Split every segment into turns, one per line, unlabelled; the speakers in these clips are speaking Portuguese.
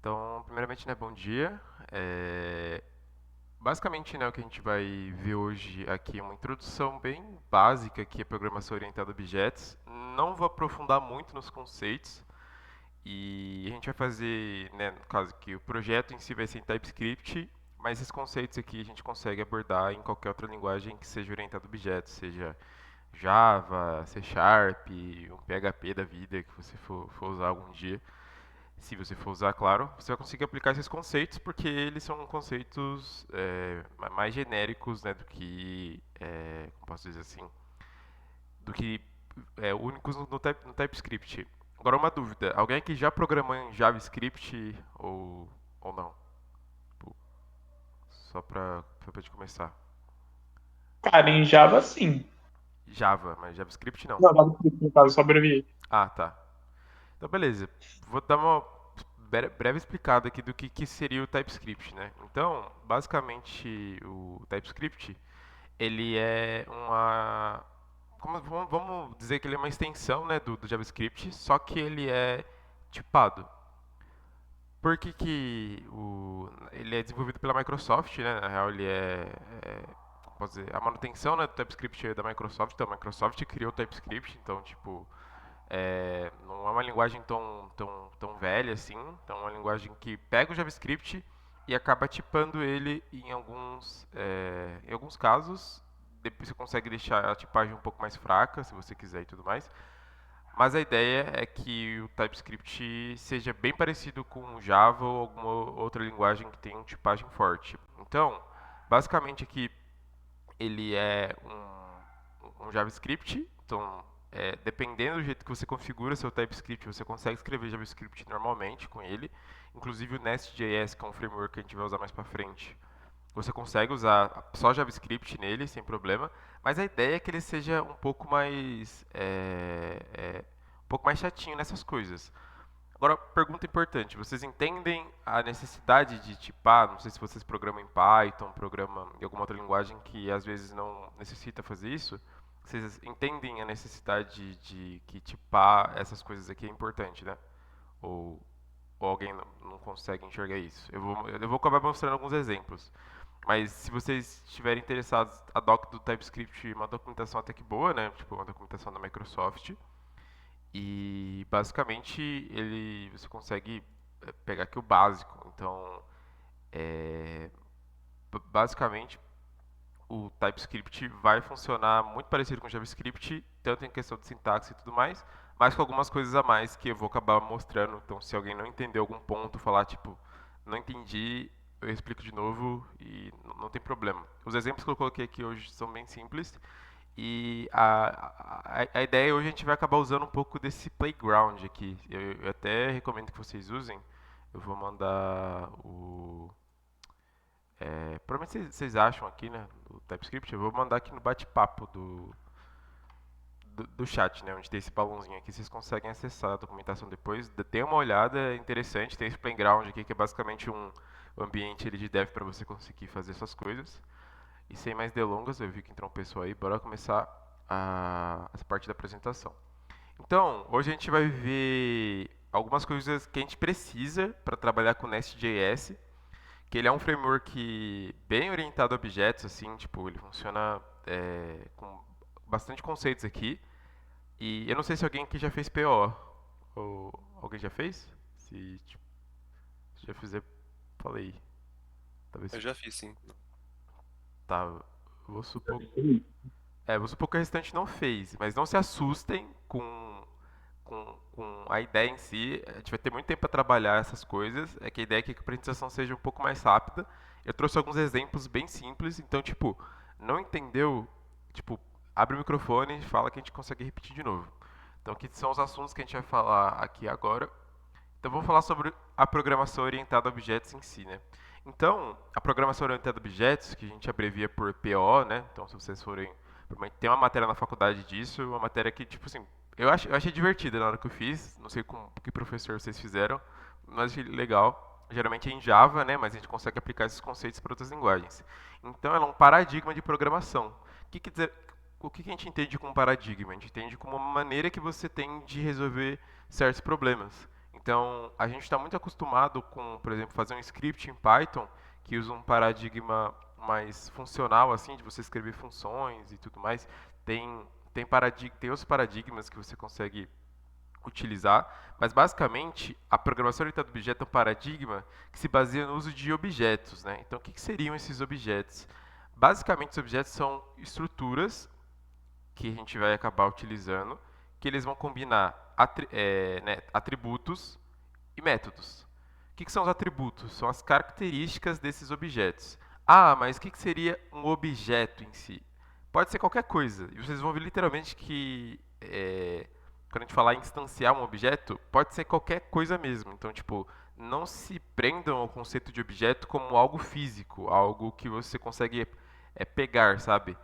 Então, primeiramente, né, bom dia. É, Basicamente, né, o que a gente vai ver hoje aqui é uma introdução bem básica aqui à programação orientada a objetos. Não vou aprofundar muito nos conceitos e a gente vai fazer, né, no caso que o projeto em si vai ser em TypeScript, mas esses conceitos aqui a gente consegue abordar em qualquer outra linguagem que seja orientada a objetos, seja Java, C Sharp, um PHP da vida que você for usar algum dia. Se você for usar, claro, você vai conseguir aplicar esses conceitos porque eles são conceitos mais genéricos, né, do que, como posso dizer assim, do que únicos no TypeScript. Agora, uma dúvida: alguém aqui já programou em JavaScript ou não? Tipo, só pra gente começar.
Cara, em Java, sim.
Java, mas JavaScript não.
Não, JavaScript, no caso, só abreviei.
Ah, tá. Então, beleza. Vou dar uma breve explicada aqui do que seria o TypeScript, né? Então, basicamente, o TypeScript, ele é uma... vamos dizer que ele é uma extensão, né, do JavaScript, só que ele é tipado. Por que que ele é desenvolvido pela Microsoft, né? Na real, ele como posso dizer, a manutenção, né, do TypeScript é da Microsoft, então a Microsoft criou o TypeScript, então, tipo, não é uma linguagem tão velha assim, então é uma linguagem que pega o JavaScript e acaba tipando ele em alguns casos. Depois você consegue deixar a tipagem um pouco mais fraca, se você quiser e tudo mais. Mas a ideia é que o TypeScript seja bem parecido com o Java ou alguma outra linguagem que tenha uma tipagem forte. Então, basicamente aqui ele é um JavaScript. Então, dependendo do jeito que você configura seu TypeScript, você consegue escrever JavaScript normalmente com ele. Inclusive o Nest.js, que é um framework que a gente vai usar mais para frente, você consegue usar só JavaScript nele sem problema. Mas a ideia é que ele seja um pouco mais chatinho nessas coisas. Agora, pergunta importante: vocês entendem a necessidade de tipar? Não sei se vocês programam em Python, programam em alguma outra linguagem que às vezes não necessita fazer isso. Vocês entendem a necessidade de que tipar essas coisas aqui é importante, né? Ou, ou alguém não consegue enxergar isso? Eu vou acabar mostrando alguns exemplos. Mas se vocês estiverem interessados, a doc do TypeScript é uma documentação até que boa, né? Tipo, uma documentação da Microsoft. E basicamente você consegue pegar aqui o básico. Então, é, basicamente o TypeScript vai funcionar muito parecido com o JavaScript, tanto em questão de sintaxe e tudo mais, mas com algumas coisas a mais que eu vou acabar mostrando. Então, se alguém não entender algum ponto, falar tipo, não entendi, eu explico de novo e não tem problema. Os exemplos que eu coloquei aqui hoje são bem simples. E a ideia hoje a gente vai acabar usando um pouco desse playground aqui. Eu até recomendo que vocês usem. Eu vou mandar provavelmente vocês acham aqui, né, do TypeScript. Eu vou mandar aqui no bate-papo do chat, né, onde tem esse balãozinho aqui. Vocês conseguem acessar a documentação depois. Dê uma olhada, é interessante. Tem esse playground aqui que é basicamente um ambiente de dev para você conseguir fazer essas coisas. E sem mais delongas, eu vi que entrou um pessoal aí, bora começar essa parte da apresentação. Então, hoje a gente vai ver algumas coisas que a gente precisa para trabalhar com Nest.js, que ele é um framework bem orientado a objetos, assim, tipo, ele funciona com bastante conceitos aqui. E eu não sei se alguém aqui já fez PO, ou alguém já fez? Se, tipo, se já fizer, fala aí. Talvez,
Eu já fiz, sim.
tá, vou supor vou supor que o restante não fez, mas não se assustem com a ideia em si. A gente vai ter muito tempo para trabalhar essas coisas. É que a ideia é que a apresentação seja um pouco mais rápida. Eu trouxe alguns exemplos bem simples, então, tipo, não entendeu? Tipo, abre o microfone e fala que a gente consegue repetir de novo. Então, aqui são os assuntos que a gente vai falar aqui agora. Então, vamos falar sobre a programação orientada a objetos em si, né? Então, a programação orientada a objetos, que a gente abrevia por PO, né? Então, se vocês forem... Tem uma matéria na faculdade disso, uma matéria que, tipo assim, eu achei divertida na hora que eu fiz. Não sei com que professor vocês fizeram, mas achei legal. Geralmente é em Java, né? Mas a gente consegue aplicar esses conceitos para outras linguagens. Então, ela é um paradigma de programação. O que a gente entende como paradigma? A gente entende como uma maneira que você tem de resolver certos problemas. Então, a gente está muito acostumado com, por exemplo, fazer um script em Python que usa um paradigma mais funcional, assim, de você escrever funções e tudo mais. Tem outros paradigmas que você consegue utilizar, mas basicamente a programação orientada a objeto é um paradigma que se baseia no uso de objetos, né? Então, o que seriam esses objetos? Basicamente, os objetos são estruturas que a gente vai acabar utilizando, que eles vão combinar né, atributos e métodos. O que são os atributos? São as características desses objetos. Ah, mas o que seria um objeto em si? Pode ser qualquer coisa. E vocês vão ver literalmente que quando a gente falar em instanciar um objeto, pode ser qualquer coisa mesmo. Então, tipo, não se prendam ao conceito de objeto como algo físico, algo que você consegue pegar, sabe?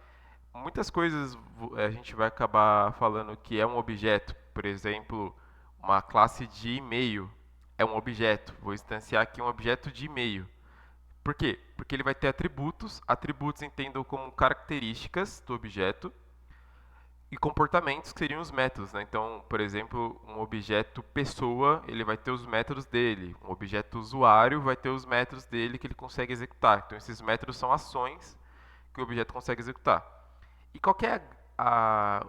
Muitas coisas a gente vai acabar falando que é um objeto. Por exemplo, uma classe de e-mail é um objeto. Vou instanciar aqui um objeto de e-mail. Por quê? Porque ele vai ter atributos. Atributos entendam como características do objeto e comportamentos que seriam os métodos, né? Então, por exemplo, um objeto pessoa, ele vai ter os métodos dele. Um objeto usuário vai ter os métodos dele que ele consegue executar. Então, esses métodos são ações que o objeto consegue executar. E qual que é a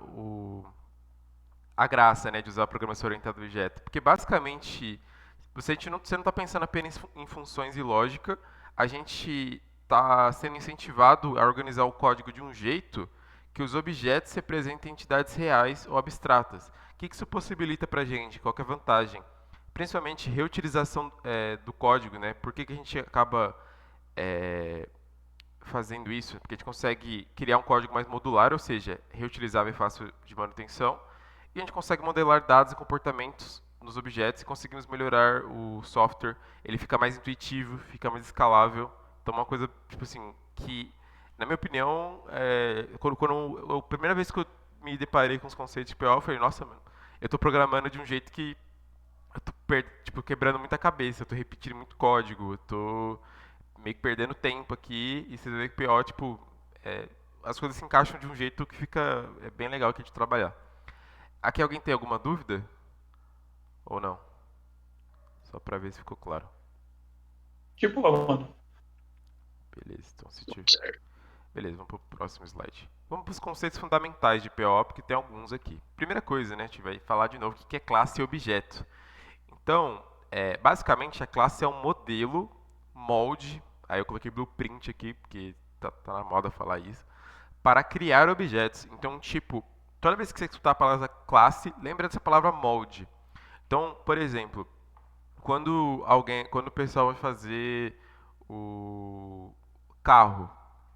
graça, né, de usar a programação orientada a objeto? Porque basicamente você não está pensando apenas em funções e lógica, a gente está sendo incentivado a organizar o código de um jeito que os objetos representem entidades reais ou abstratas. O que isso possibilita para a gente? Qual que é a vantagem? Principalmente reutilização do código, né? Por que a gente acaba é, fazendo isso? Porque a gente consegue criar um código mais modular, ou seja, reutilizável e fácil de manutenção, e a gente consegue modelar dados e comportamentos nos objetos e conseguimos melhorar o software. Ele fica mais intuitivo, fica mais escalável. Então, uma coisa, tipo assim, que, na minha opinião, a primeira vez que eu me deparei com os conceitos de PO, eu falei, nossa, mano, eu estou programando de um jeito que eu tô tipo, quebrando muita cabeça, eu tô repetindo muito código, eu tô meio que perdendo tempo aqui, e você vê que PO, tipo, é, as coisas se encaixam de um jeito que fica bem legal aqui de trabalhar. Aqui alguém tem alguma dúvida? Ou não? Só pra ver se ficou claro.
Tipo, mano.
Beleza, então se tiver. Beleza, vamos pro próximo slide. Vamos para os conceitos fundamentais de PO, porque tem alguns aqui. Primeira coisa, né, a gente vai falar de novo o que é classe e objeto. Então, basicamente a classe é um modelo, molde, aí eu coloquei blueprint aqui, porque tá na moda falar isso, para criar objetos. Então, tipo, toda vez que você escutar a palavra classe, lembra dessa palavra molde. Então, por exemplo, quando o pessoal vai fazer o carro,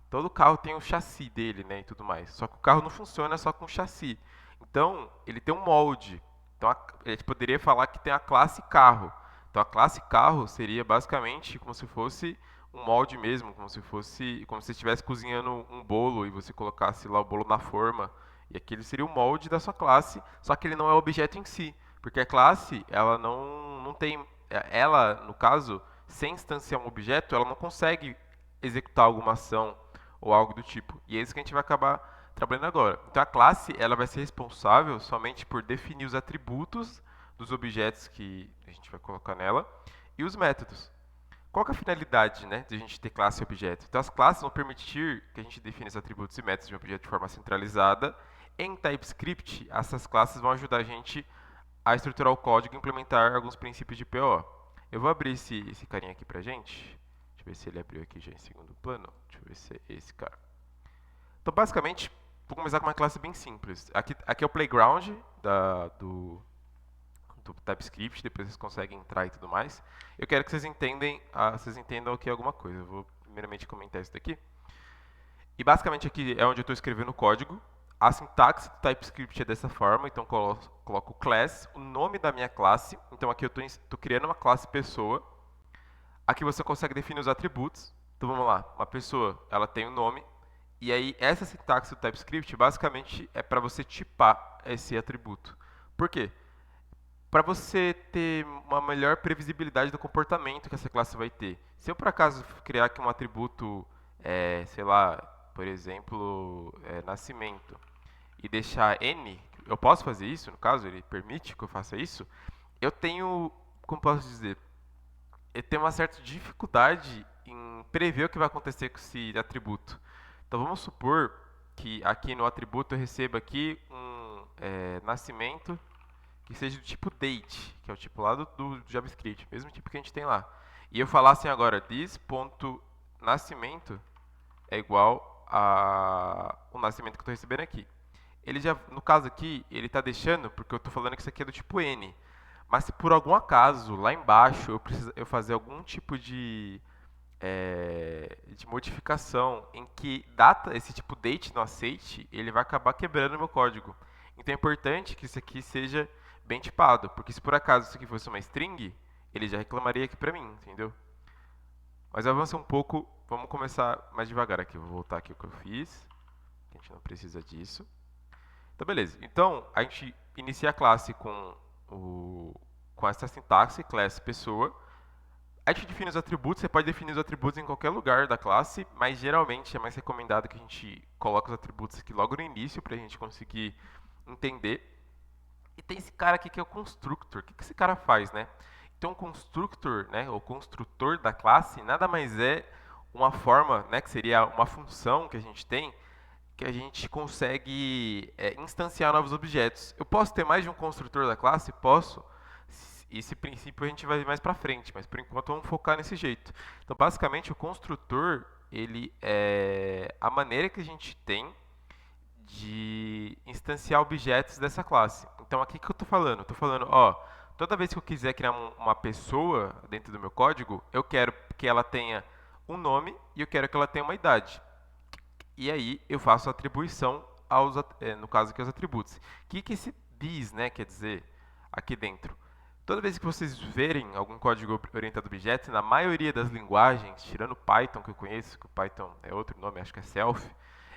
todo carro tem o chassi dele, né, e tudo mais. Só que o carro não funciona só com chassi. Então, ele tem um molde. Então, a gente poderia falar que tem a classe carro. Então, a classe carro seria basicamente como se fosse um molde mesmo, como se você estivesse cozinhando um bolo e você colocasse lá o bolo na forma. E aquele seria o molde da sua classe, só que ele não é o objeto em si. Porque a classe, ela não tem. Ela, no caso, sem instanciar um objeto, ela não consegue executar alguma ação ou algo do tipo. E é isso que a gente vai acabar trabalhando agora. Então a classe ela vai ser responsável somente por definir os atributos dos objetos que a gente vai colocar nela e os métodos. Qual que é a finalidade, né, de a gente ter classe e objeto? Então as classes vão permitir que a gente defina os atributos e métodos de um objeto de forma centralizada. Em TypeScript, essas classes vão ajudar a gente a estruturar o código e implementar alguns princípios de PO. Eu vou abrir esse carinha aqui pra gente. Deixa eu ver se ele abriu aqui já em segundo plano. Deixa eu ver se é esse cara. Então, basicamente, vou começar com uma classe bem simples. Aqui é o playground do TypeScript, depois vocês conseguem entrar e tudo mais. Eu quero que vocês entendam aqui alguma coisa. Eu vou primeiramente comentar isso daqui. E basicamente aqui é onde eu estou escrevendo o código. A sintaxe do TypeScript é dessa forma, então coloco o class, o nome da minha classe. Então aqui eu estou criando uma classe pessoa. Aqui você consegue definir os atributos. Então vamos lá, uma pessoa, ela tem um nome. E aí essa sintaxe do TypeScript basicamente é para você tipar esse atributo. Por quê? Para você ter uma melhor previsibilidade do comportamento que essa classe vai ter. Se eu por acaso criar aqui um atributo, sei lá, por exemplo, nascimento, e deixar n, eu posso fazer isso, no caso, ele permite que eu faça isso, eu tenho como posso dizer, ele tem uma certa dificuldade em prever o que vai acontecer com esse atributo. Então vamos supor que aqui no atributo eu receba aqui um nascimento que seja do tipo date, que é o tipo lá do JavaScript, mesmo tipo que a gente tem lá. E eu falar assim agora, this.nascimento é igual a o nascimento que eu estou recebendo aqui. Ele já, no caso aqui, ele está deixando, porque eu estou falando que isso aqui é do tipo N. Mas se por algum acaso, lá embaixo, eu fazer algum tipo de modificação em que data esse tipo date não aceite, ele vai acabar quebrando o meu código. Então é importante que isso aqui seja bem tipado, porque se por acaso isso aqui fosse uma string, ele já reclamaria aqui pra mim, entendeu? Mas avança um pouco, vamos começar mais devagar aqui. Vou voltar aqui o que eu fiz, a gente não precisa disso. Então beleza, então a gente inicia a classe com essa sintaxe, class pessoa. A gente define os atributos, você pode definir os atributos em qualquer lugar da classe, mas geralmente é mais recomendado que a gente coloque os atributos aqui logo no início para a gente conseguir entender. E tem esse cara aqui que é o constructor. O que esse cara faz, né? Então, o constructor, né, o construtor da classe, nada mais é uma forma, né, que seria uma função que a gente tem, que a gente consegue instanciar novos objetos. Eu posso ter mais de um construtor da classe? Posso. Esse princípio a gente vai ver mais para frente, mas por enquanto vamos focar nesse jeito. Então, basicamente, o construtor ele é a maneira que a gente tem de instanciar objetos dessa classe. Então, aqui que eu estou falando? Estou falando, ó, toda vez que eu quiser criar uma pessoa dentro do meu código, eu quero que ela tenha um nome e eu quero que ela tenha uma idade. E aí eu faço a atribuição no caso aqui, aos atributos. O que esse this, né, quer dizer aqui dentro? Toda vez que vocês verem algum código orientado a objetos, na maioria das linguagens, tirando Python, que eu conheço, que o Python é outro nome, acho que é Self,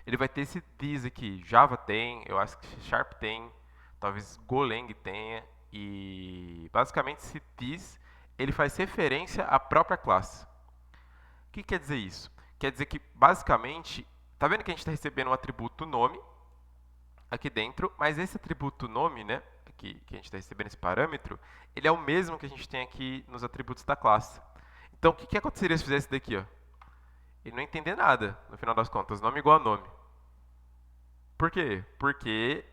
ele vai ter esse this aqui. Java tem, eu acho que Sharp tem, talvez Golang tenha, e basicamente esse this, ele faz referência à própria classe. O que quer dizer isso? Quer dizer que, basicamente, tá vendo que a gente está recebendo um atributo nome aqui dentro, mas esse atributo nome, né, que a gente está recebendo esse parâmetro, ele é o mesmo que a gente tem aqui nos atributos da classe. Então, o que aconteceria se fizesse isso daqui? Ó? Ele não entender nada, no final das contas, nome igual a nome. Por quê? Porque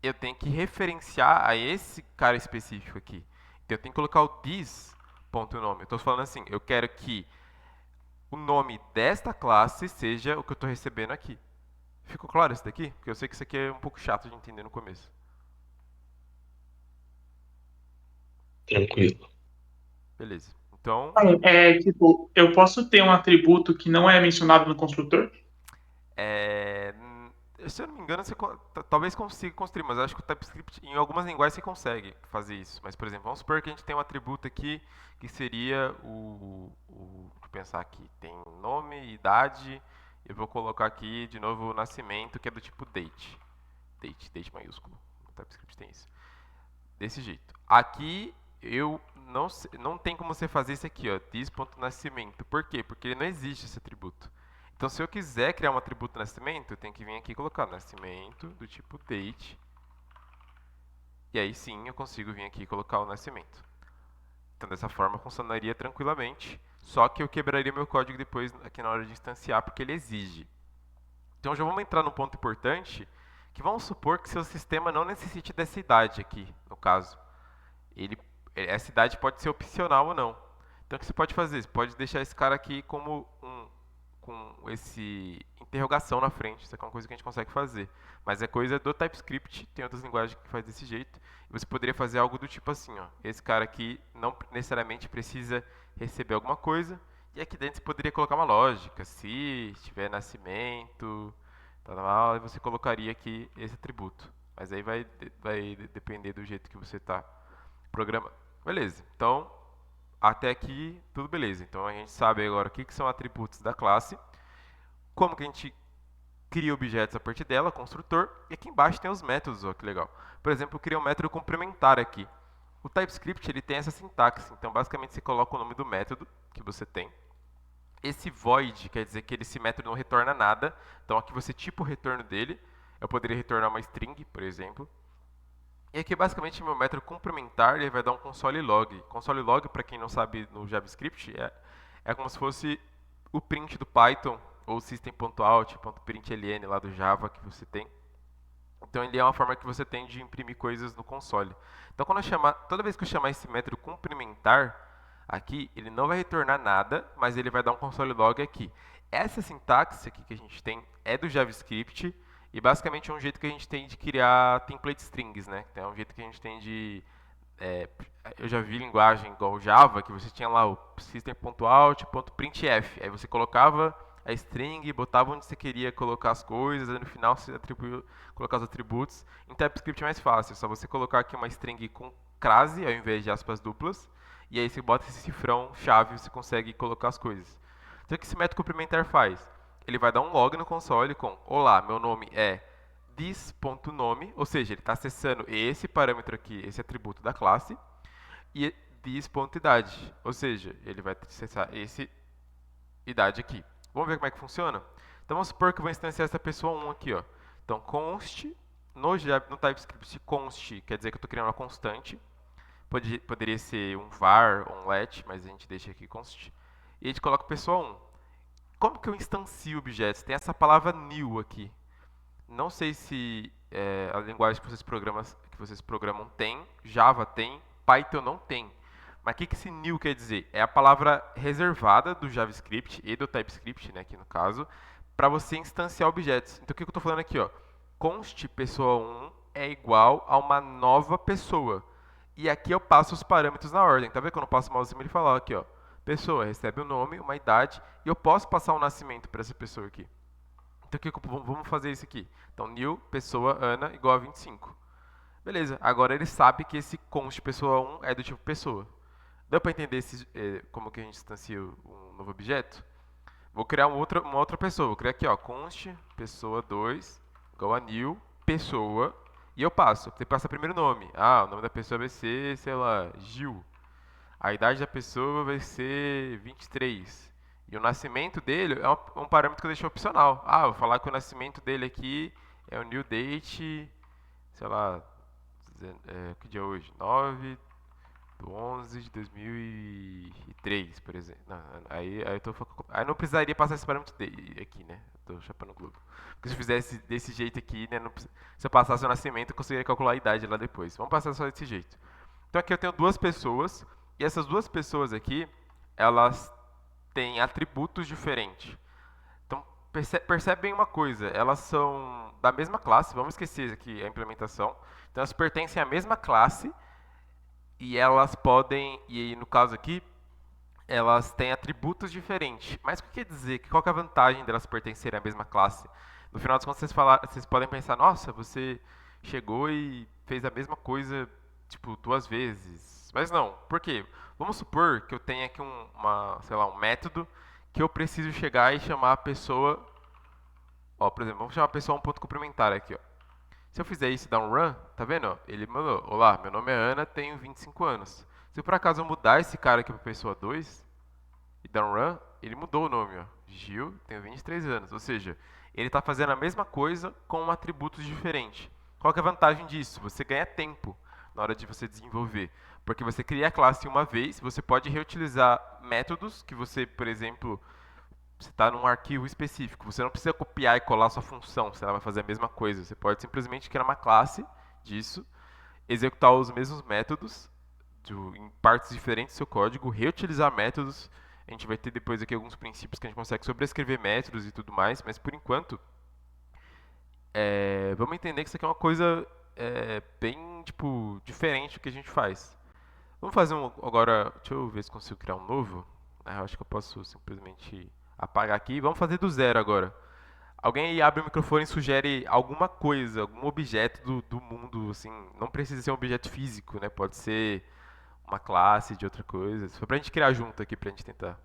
eu tenho que referenciar a esse cara específico aqui. Então, eu tenho que colocar o this.nome. Eu estou falando assim, eu quero que o nome desta classe seja o que eu estou recebendo aqui. Ficou claro isso daqui? Porque eu sei que isso aqui é um pouco chato de entender no começo.
Tranquilo.
Beleza. Então,
Tipo, eu posso ter um atributo que não é mencionado no construtor?
é, se eu não me engano, você talvez consiga construir, mas eu acho que o TypeScript, em algumas linguagens, você consegue fazer isso. Mas, por exemplo, vamos supor que a gente tem um atributo aqui que seria deixa eu pensar aqui, tem nome, idade, eu vou colocar aqui de novo o nascimento, que é do tipo date. Date maiúsculo. O TypeScript tem isso. Desse jeito. Aqui eu não tem como você fazer isso aqui, ó, this.nascimento. Por quê? Porque não existe esse atributo. Então, se eu quiser criar um atributo nascimento, eu tenho que vir aqui e colocar nascimento do tipo date. E aí sim eu consigo vir aqui e colocar o nascimento. Então, dessa forma funcionaria tranquilamente. Só que eu quebraria meu código depois aqui na hora de instanciar, porque ele exige. Então, já vamos entrar num ponto importante, que vamos supor que seu sistema não necessite dessa idade aqui, no caso. Ele, essa idade pode ser opcional ou não. Então o que você pode fazer? Você pode deixar esse cara aqui como com esse interrogação na frente. Isso aqui é uma coisa que a gente consegue fazer. Mas é coisa do TypeScript, tem outras linguagens que faz desse jeito. E você poderia fazer algo do tipo assim, ó. Esse cara aqui não necessariamente precisa receber alguma coisa. E aqui dentro você poderia colocar uma lógica. Se tiver nascimento, tal, e você colocaria aqui esse atributo. Mas aí vai depender do jeito que você está programa. Beleza. Então, até aqui, tudo beleza. Então, a gente sabe agora o que são atributos da classe, como que a gente cria objetos a partir dela, construtor, e aqui embaixo tem os métodos, ó, que legal. Por exemplo, eu criei um método complementar aqui. O TypeScript ele tem essa sintaxe, então basicamente você coloca o nome do método que você tem. Esse void quer dizer que esse método não retorna nada, então aqui você tipo o retorno dele. Eu poderia retornar uma string, por exemplo. E aqui basicamente meu método complementar ele vai dar um console log. Console log, para quem não sabe no JavaScript, é como se fosse o print do Python ou system.out.println lá do Java que você tem. Então ele é uma forma que você tem de imprimir coisas no console. Então quando eu chamar, toda vez que eu chamar esse método complementar aqui, ele não vai retornar nada, mas ele vai dar um console log aqui. Essa sintaxe aqui que a gente tem é do JavaScript e basicamente é um jeito que a gente tem de criar template strings, né? Então é um jeito que a gente tem de é, eu já vi linguagem igual Java, que você tinha lá o system.out.printf. Aí você colocava a string, botava onde você queria colocar as coisas, aí no final você colocar os atributos. Em TypeScript é mais fácil, é só você colocar aqui uma string com crase ao invés de aspas duplas, e aí você bota esse cifrão chave e você consegue colocar as coisas. Então o que esse método complementar faz? Ele vai dar um log no console com: olá, meu nome é this.nome, ou seja, ele está acessando esse parâmetro aqui, esse atributo da classe, e this.idade, ou seja, ele vai acessar esse idade aqui. Vamos ver como é que funciona? Então vamos supor que eu vou instanciar essa pessoa 1 aqui, ó. Então const, no TypeScript const quer dizer que eu estou criando uma constante, poderia ser um var ou um let, mas a gente deixa aqui const, e a gente coloca pessoa 1. Como que eu instancio objetos? Tem essa palavra new aqui. Não sei se a linguagem que vocês programam tem, Java tem, Python não tem. Mas o que esse new quer dizer? É a palavra reservada do JavaScript e do TypeScript, né, aqui no caso, para você instanciar objetos. Então o que eu estou falando aqui? Ó? Const pessoa 1 é igual a uma nova pessoa. E aqui eu passo os parâmetros na ordem. Tá vendo quando eu passo o mouse ele fala aqui, ó, pessoa recebe o nome, uma idade, e eu posso passar um nascimento para essa pessoa aqui. Então, vamos fazer isso aqui. Então, new, pessoa, Ana, igual a 25. Beleza, agora ele sabe que esse const pessoa 1 é do tipo pessoa. Deu para entender como que a gente instancia um novo objeto? Vou criar uma outra pessoa. Vou criar aqui, ó, const pessoa 2 igual a new, pessoa, e eu passo. Você passa primeiro nome. Ah, o nome da pessoa vai ser, sei lá, Gil. A idade da pessoa vai ser 23. E o nascimento dele é um parâmetro que eu deixei opcional. Ah, vou falar que o nascimento dele aqui é o new date, sei lá, que dia é hoje? 9 do 11 de 2003, por exemplo. Não, aí não precisaria passar esse parâmetro dele aqui, né? Eu tô chapando o globo. Porque se eu fizesse desse jeito aqui, né, se eu passasse o nascimento, eu conseguiria calcular a idade lá depois. Vamos passar só desse jeito. Então aqui eu tenho duas pessoas, e essas duas pessoas aqui, elas têm atributos diferentes. Então percebem uma coisa, elas são da mesma classe, vamos esquecer aqui a implementação. Então elas pertencem à mesma classe e elas podem, e aí, no caso aqui, elas têm atributos diferentes. Mas o que quer dizer? Qual que é a vantagem delas pertencerem à mesma classe? No final das contas, vocês podem pensar, nossa, você chegou e fez a mesma coisa, tipo, duas vezes. Mas não, por quê? Vamos supor que eu tenha aqui sei lá, um método que eu preciso chegar e chamar a pessoa, ó, por exemplo, vamos chamar a pessoa um ponto complementar aqui, ó. Se eu fizer isso e dar um run, tá vendo? Ó? Ele mandou, olá, meu nome é Ana, tenho 25 anos. Se por acaso eu mudar esse cara aqui para pessoa 2 e dar um run, ele mudou o nome, ó. Gil, tenho 23 anos. Ou seja, ele está fazendo a mesma coisa com atributos diferentes. Qual que é a vantagem disso? Você ganha tempo na hora de você desenvolver. Porque você cria a classe uma vez, você pode reutilizar métodos que você, por exemplo, você está num arquivo específico. Você não precisa copiar e colar sua função, se ela vai fazer a mesma coisa. Você pode simplesmente criar uma classe disso, executar os mesmos métodos em partes diferentes do seu código, reutilizar métodos. A gente vai ter depois aqui alguns princípios que a gente consegue sobrescrever métodos e tudo mais, mas por enquanto, vamos entender que isso aqui é uma coisa bem tipo, diferente do que a gente faz. Vamos fazer um agora. Deixa eu ver se consigo criar um novo. Eu acho que eu posso simplesmente apagar aqui. Vamos fazer do zero agora. Alguém aí abre o microfone e sugere alguma coisa, algum objeto do mundo, assim. Não precisa ser um objeto físico, né? Pode ser uma classe de outra coisa. Só pra gente criar junto aqui, pra gente tentar.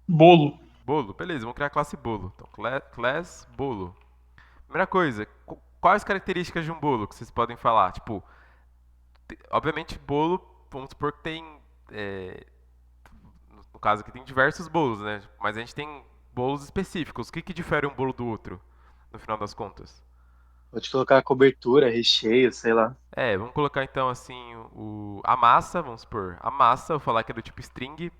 Bolo.
Bolo, beleza, vamos criar a classe bolo. Então, class bolo. Primeira coisa, quais as características de um bolo que vocês podem falar? Tipo, obviamente, bolo, vamos supor que tem. No caso aqui tem diversos bolos, né? Mas a gente tem bolos específicos. O que difere um bolo do outro, no final das contas?
Pode colocar cobertura, recheio, sei lá.
Vamos colocar então assim a massa, vamos supor, a massa, eu vou falar que é do tipo string.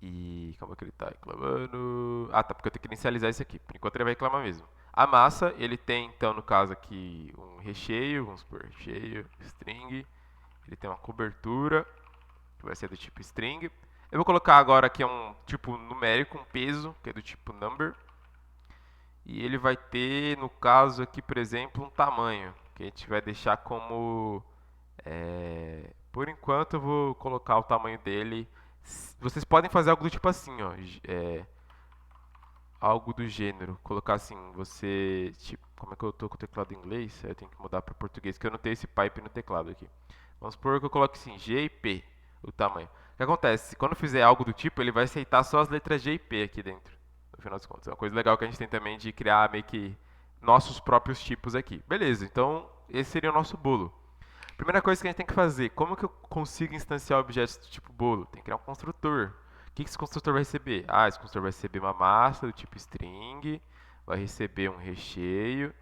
E como é que ele tá reclamando? Ah, tá, porque eu tenho que inicializar isso aqui. Por enquanto ele vai reclamar mesmo. A massa, ele tem então no caso aqui um recheio, vamos supor, recheio, string. Ele tem uma cobertura, que vai ser do tipo string. Eu vou colocar agora aqui um tipo numérico, um peso, que é do tipo number. E ele vai ter, no caso aqui, por exemplo, um tamanho, que a gente vai deixar como por enquanto eu vou colocar o tamanho dele. Vocês podem fazer algo do tipo assim, ó. Algo do gênero. Colocar assim, você. Tipo, como é que eu tô com o teclado em inglês? Eu tenho que mudar para português, que eu não tenho esse pipe no teclado aqui. Vamos supor que eu coloque assim, G e P, o tamanho. O que acontece? Quando fizer algo do tipo, ele vai aceitar só as letras G e P aqui dentro. No final das contas. É uma coisa legal que a gente tem também de criar meio que nossos próprios tipos aqui. Beleza, então esse seria o nosso bolo. Primeira coisa que a gente tem que fazer, como que eu consigo instanciar objetos do tipo bolo? Tem que criar um construtor. O que esse construtor vai receber? Ah, esse construtor vai receber uma massa do tipo string, vai receber um recheio,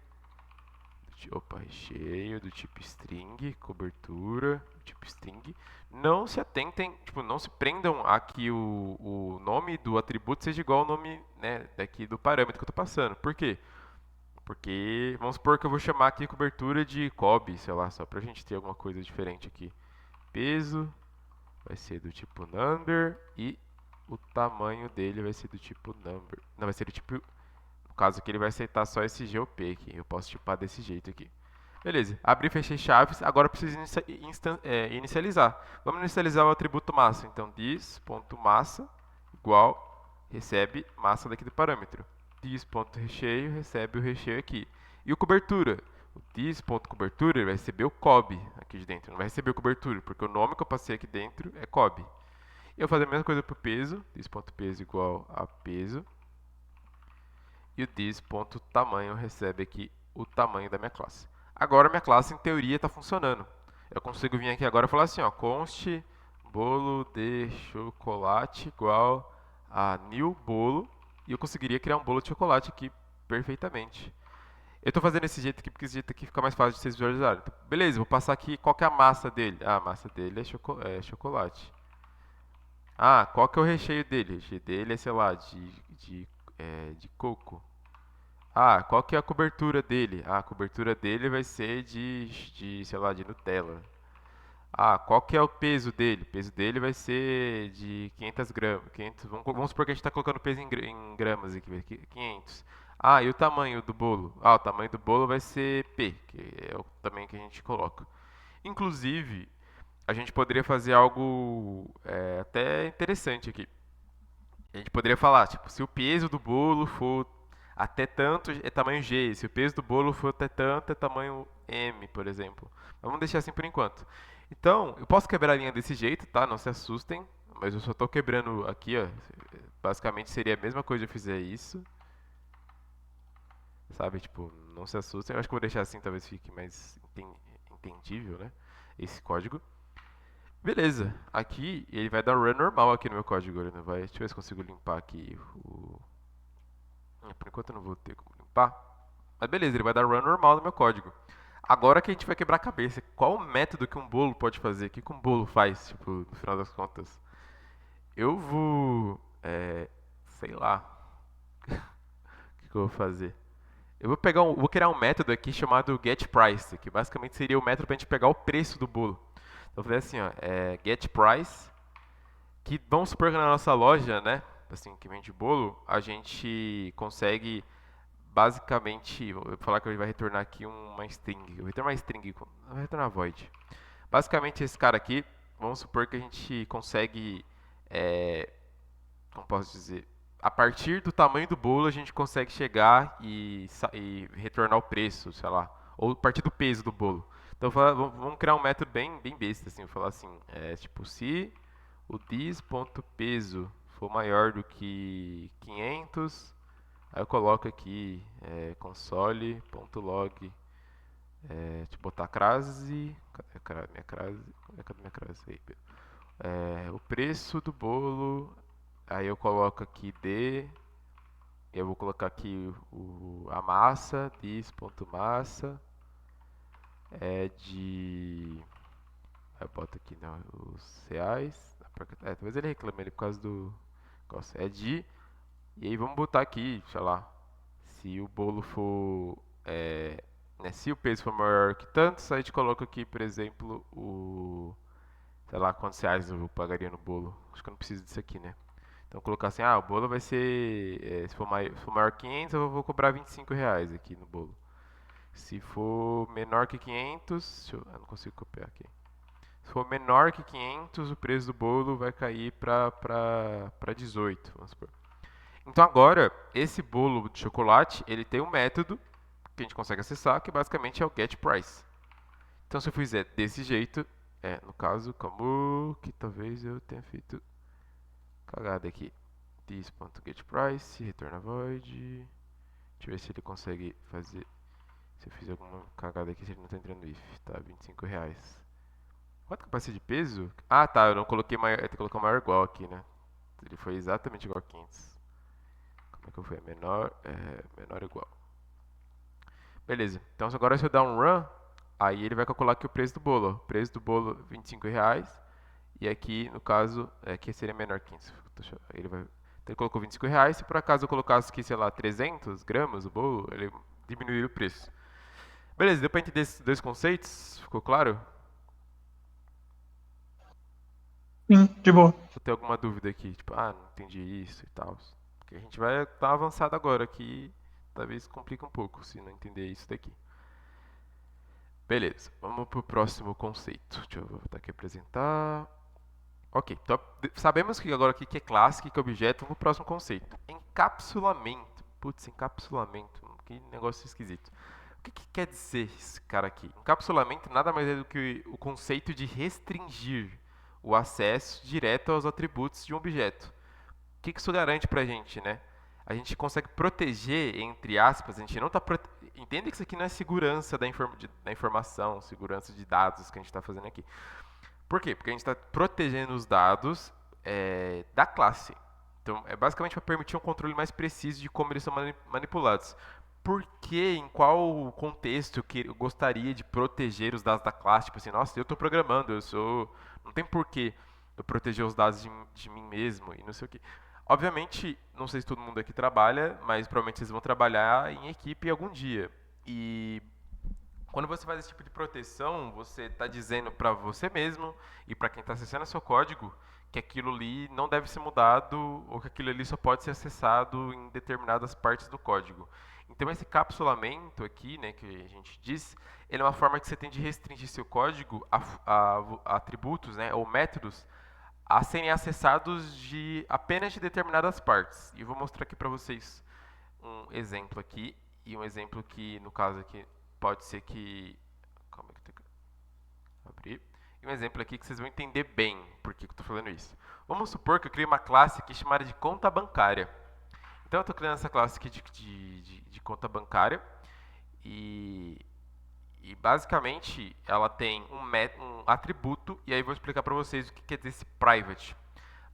recheio do tipo string, cobertura do tipo string. Não se atentem, tipo, não se prendam a que o nome do atributo seja igual ao nome, né, daqui do parâmetro que eu estou passando. Por quê? Porque vamos supor que eu vou chamar aqui cobertura de cob, sei lá, só pra gente ter alguma coisa diferente aqui. Peso vai ser do tipo number e o tamanho dele vai ser do tipo number. Não, vai ser do tipo. No caso aqui ele vai aceitar só esse GOP aqui. Eu posso tipar desse jeito aqui. Beleza, abri e fechei chaves. Agora eu preciso inicializar. Vamos inicializar o atributo massa. Então, this.massa igual recebe massa daqui do parâmetro. This.recheio recebe o recheio aqui. E o cobertura? O this.cobertura ele vai receber o cob aqui de dentro. Não vai receber o cobertura, porque o nome que eu passei aqui dentro é cob. E eu vou fazer a mesma coisa para o peso. This.peso igual a peso. E o this.tamanho recebe aqui o tamanho da minha classe. Agora minha classe em teoria está funcionando. Eu consigo vir aqui agora e falar assim, ó, const bolo de chocolate igual a new bolo e eu conseguiria criar um bolo de chocolate aqui perfeitamente. Eu estou fazendo esse jeito aqui porque esse jeito aqui fica mais fácil de vocês visualizarem. Então, beleza, vou passar aqui qual que é a massa dele. Ah, a massa dele é chocolate. Ah, qual que é o recheio dele? O recheio dele é, sei lá, de coco. Ah, qual que é a cobertura dele? Ah, a cobertura dele vai ser sei lá, de Nutella. Ah, qual que é o peso dele? O peso dele vai ser de 500 gramas. 500, vamos supor que a gente está colocando peso em gramas aqui, 500. Ah, e o tamanho do bolo? Ah, o tamanho do bolo vai ser P, que é o tamanho que a gente coloca. Inclusive, a gente poderia fazer algo até interessante aqui. A gente poderia falar, tipo, se o peso do bolo for até tanto, é tamanho G. Se o peso do bolo for até tanto, é tamanho M, por exemplo. Mas vamos deixar assim por enquanto. Então, eu posso quebrar a linha desse jeito, tá? Não se assustem. Mas eu só estou quebrando aqui, ó. Basicamente seria a mesma coisa se eu fizer isso. Sabe? Tipo, não se assustem. Eu acho que eu vou deixar assim, talvez fique mais entendível, né? Esse código. Beleza, aqui ele vai dar run normal aqui no meu código, ele não vai. Deixa eu ver se consigo limpar aqui o. Por enquanto eu não vou ter como limpar. Mas beleza, ele vai dar run normal no meu código. Agora que a gente vai quebrar a cabeça, qual o método que um bolo pode fazer? O que um bolo faz, tipo, no final das contas? Eu vou. Sei lá. O que eu vou fazer? Eu vou vou criar um método aqui chamado getPrice, que basicamente seria o método para a gente pegar o preço do bolo. Então eu vou fazer assim, ó, getPrice. Que vamos supor que na nossa loja, né, assim, que vende bolo, a gente consegue basicamente, vou falar que ele vai retornar aqui uma string, eu vou retornar uma string, não vai retornar void. Basicamente esse cara aqui, vamos supor que a gente consegue, é, como posso dizer, a partir do tamanho do bolo a gente consegue chegar e retornar o preço, sei lá, ou a partir do peso do bolo. Então vamos criar um método bem besta, assim, vou falar assim, tipo se o dis.peso for maior do que 500, aí eu coloco aqui console.log, deixa eu botar crase, cadê minha crase? Cadê minha crase? Aí, o preço do bolo, aí eu coloco aqui eu vou colocar aqui a massa, dis.massa, é de... Eu boto aqui não, os reais. Talvez ele reclame ele por causa do negócio. É de... E aí vamos botar aqui, sei lá, se o bolo for... né, se o peso for maior que tantos, a gente coloca aqui, por exemplo, o... Sei lá, quantos reais eu pagaria no bolo. Acho que eu não preciso disso aqui, né? Então colocar assim, o bolo vai ser, se for maior que 500, eu vou cobrar R$ 25 aqui no bolo. Se for menor que 500, eu não consigo copiar aqui. Se for menor que 500, o preço do bolo vai cair para 18, vamos supor. Então agora, esse bolo de chocolate, ele tem um método que a gente consegue acessar, que basicamente é o get price. Então se eu fizer desse jeito, no caso, como que talvez eu tenha feito cagada aqui. This.getPrice, retorna void. Deixa eu ver se ele consegue fazer. Se eu fiz alguma cagada aqui, se ele não tá entrando if. Tá, R$ 25. Quanto que vai ser de peso? Ah, tá, eu não coloquei maior. Eu tenho que colocar maior igual aqui, né? Ele foi exatamente igual a 500. Como é que eu fui? Menor ou igual. Beleza. Então agora se eu dar um run, aí ele vai calcular aqui o preço do bolo. O preço do bolo, R$ 25. E aqui, no caso, aqui seria menor que 500. Ele vai... Então ele colocou R$ 25. Se por acaso eu colocasse aqui, sei lá, 300 gramas o bolo, ele diminuiria o preço. Beleza, deu pra entender esses dois conceitos? Ficou claro?
Sim, de boa.
Ou tem alguma dúvida aqui? Tipo, não entendi isso e tal. Porque a gente vai dar uma avançada agora aqui. Talvez complique um pouco se não entender isso daqui. Beleza, vamos pro próximo conceito. Deixa eu voltar aqui a apresentar. Ok, então sabemos que agora o que é classe, o que é objeto, vamos pro próximo conceito. Encapsulamento. Putz, encapsulamento. Que negócio esquisito. O que quer dizer esse cara aqui? Encapsulamento nada mais é do que o conceito de restringir o acesso direto aos atributos de um objeto. O que isso garante pra gente, né? A gente consegue proteger, entre aspas, a gente não está... Entenda que isso aqui não é segurança da informação, segurança de dados que a gente está fazendo aqui. Por quê? Porque a gente está protegendo os dados da classe. Então, é basicamente para permitir um controle mais preciso de como eles são manipulados. Por que, em qual contexto que eu gostaria de proteger os dados da classe? Tipo assim, nossa, eu estou programando, eu sou... Não tem porquê eu proteger os dados de mim mesmo e não sei o quê. Obviamente, não sei se todo mundo aqui trabalha, mas provavelmente vocês vão trabalhar em equipe algum dia. E quando você faz esse tipo de proteção, você está dizendo para você mesmo e para quem está acessando seu código que aquilo ali não deve ser mudado ou que aquilo ali só pode ser acessado em determinadas partes do código. Então esse capsulamento aqui, né, que a gente diz, ele é uma forma que você tem de restringir seu código a atributos, né, ou métodos a serem acessados apenas de determinadas partes. E eu vou mostrar aqui para vocês um exemplo aqui e um exemplo que no caso aqui pode ser que... Calma aí que eu tenho que abrir. E um exemplo aqui que vocês vão entender bem por que eu estou falando isso. Vamos supor que eu criei uma classe aqui chamada de conta bancária. Então eu estou criando essa classe aqui de conta bancária e, basicamente ela tem um atributo e aí eu vou explicar para vocês o que quer dizer esse private.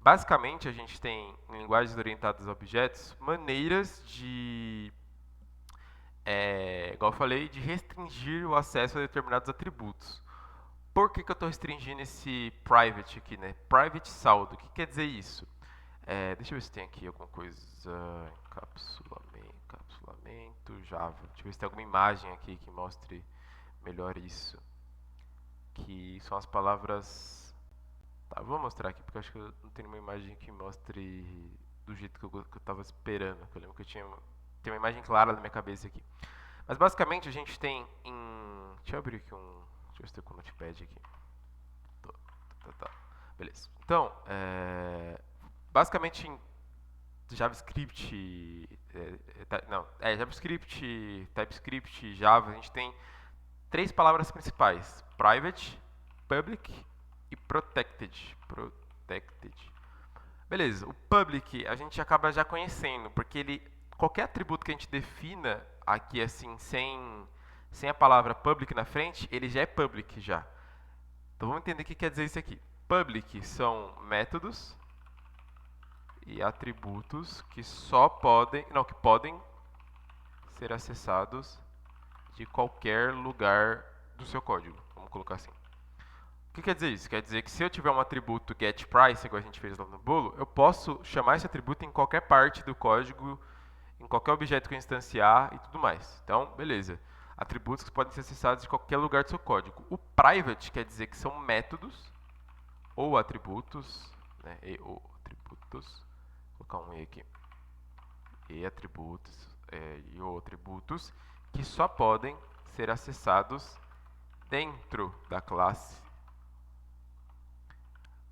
Basicamente a gente tem em linguagens orientadas a objetos maneiras de igual eu falei, de restringir o acesso a determinados atributos. Por que eu estou restringindo esse private aqui, né? Private saldo. O que quer dizer isso? Deixa eu ver se tem aqui alguma coisa. Encapsulamento, Java. Deixa eu ver se tem alguma imagem aqui que mostre melhor isso. Que são as palavras. Tá, vou mostrar aqui porque eu acho que eu não tenho uma imagem que mostre do jeito que eu estava esperando. Eu lembro que eu tem uma imagem clara na minha cabeça aqui. Mas basicamente a gente tem em... Deixa eu abrir aqui um... Deixa eu ver se tem com o Notepad aqui. Tá. Beleza. Então, basicamente em JavaScript... JavaScript, TypeScript, Java, a gente tem três palavras principais. Private, Public e Protected. Beleza, o public a gente acaba já conhecendo, porque qualquer atributo que a gente defina aqui assim, sem a palavra public na frente, ele já é public já. Então vamos entender o que quer dizer isso aqui. Public são métodos e atributos que que podem ser acessados de qualquer lugar do seu código, vamos colocar assim. O que quer dizer isso? Quer dizer que se eu tiver um atributo getPrice, igual a gente fez lá no bolo, eu posso chamar esse atributo em qualquer parte do código, em qualquer objeto que eu instanciar e tudo mais. Então, beleza. Atributos que podem ser acessados de qualquer lugar do seu código. O private quer dizer que são métodos ou atributos, né, ou atributos, vou colocar um E aqui, e atributos, e ou atributos que só podem ser acessados dentro da classe.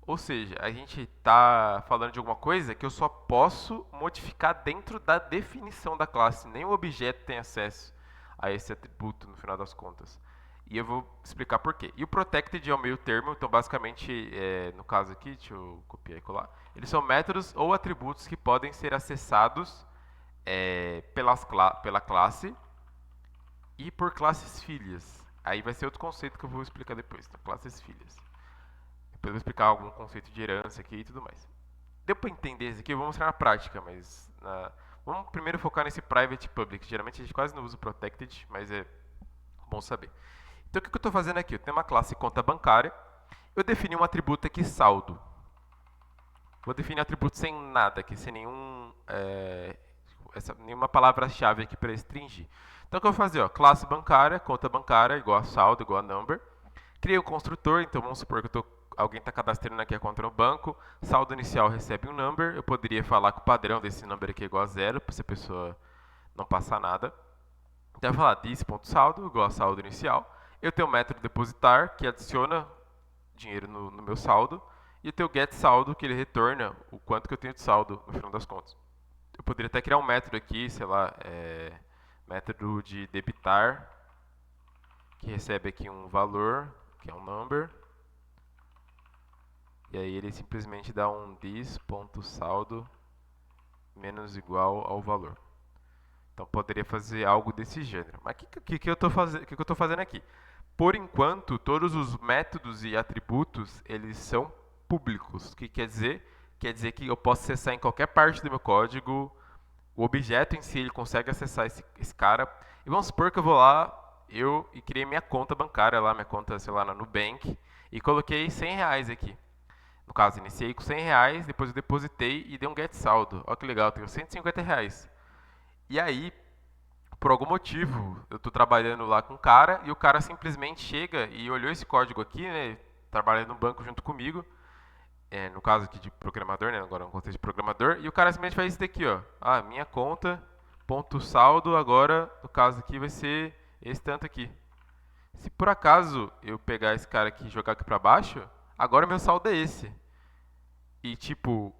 Ou seja, a gente está falando de alguma coisa que eu só posso modificar dentro da definição da classe. Nem o objeto tem acesso a esse atributo, no final das contas. E eu vou explicar por quê. E o protected é o meio termo, então basicamente, no caso aqui, deixa eu copiar e colar, eles são métodos ou atributos que podem ser acessados pela classe e por classes filhas. Aí vai ser outro conceito que eu vou explicar depois, então, classes filhas. Depois eu vou explicar algum conceito de herança aqui e tudo mais. Deu para entender isso aqui? Eu vou mostrar na prática, mas vamos primeiro focar nesse private e public. Geralmente a gente quase não usa o protected, mas é bom saber. Então o que eu estou fazendo aqui? Eu tenho uma classe conta bancária, eu defini um atributo aqui saldo. Vou definir um atributo sem nada aqui, sem nenhuma palavra-chave aqui para restringir. Então o que eu vou fazer? Ó, classe bancária, conta bancária, igual a saldo, igual a number. Criei o construtor, então vamos supor que alguém está cadastrando aqui a conta no banco, saldo inicial recebe um number, eu poderia falar que o padrão desse number aqui é igual a zero, para se a pessoa não passar nada. Então eu vou falar this.saldo igual a saldo inicial. Eu tenho o método depositar, que adiciona dinheiro no meu saldo, e eu tenho o getSaldo, que ele retorna o quanto que eu tenho de saldo no final das contas. Eu poderia até criar um método aqui, sei lá, método de debitar, que recebe aqui um valor, que é um number, e aí ele simplesmente dá um this.saldo menos igual ao valor. Então poderia fazer algo desse gênero. Mas o que eu estou fazendo aqui? Por enquanto, todos os métodos e atributos, eles são públicos. O que quer dizer? Quer dizer que eu posso acessar em qualquer parte do meu código, o objeto em si ele consegue acessar esse cara. E vamos supor que eu vou lá, e criei minha conta bancária lá, minha conta, sei lá, na Nubank, e coloquei 100 reais aqui. No caso, iniciei com 100 reais, depois eu depositei e dei um get saldo. Olha que legal, eu tenho 150 reais. E aí, por algum motivo, eu estou trabalhando lá com o cara e o cara simplesmente chega e olhou esse código aqui, né? Trabalha no banco junto comigo, no caso aqui de programador, né? Agora no contexto de programador, e o cara simplesmente faz isso daqui, ó. Ah, minha conta, ponto saldo, agora, no caso aqui, vai ser esse tanto aqui. Se por acaso eu pegar esse cara aqui e jogar aqui para baixo, agora meu saldo é esse. E tipo,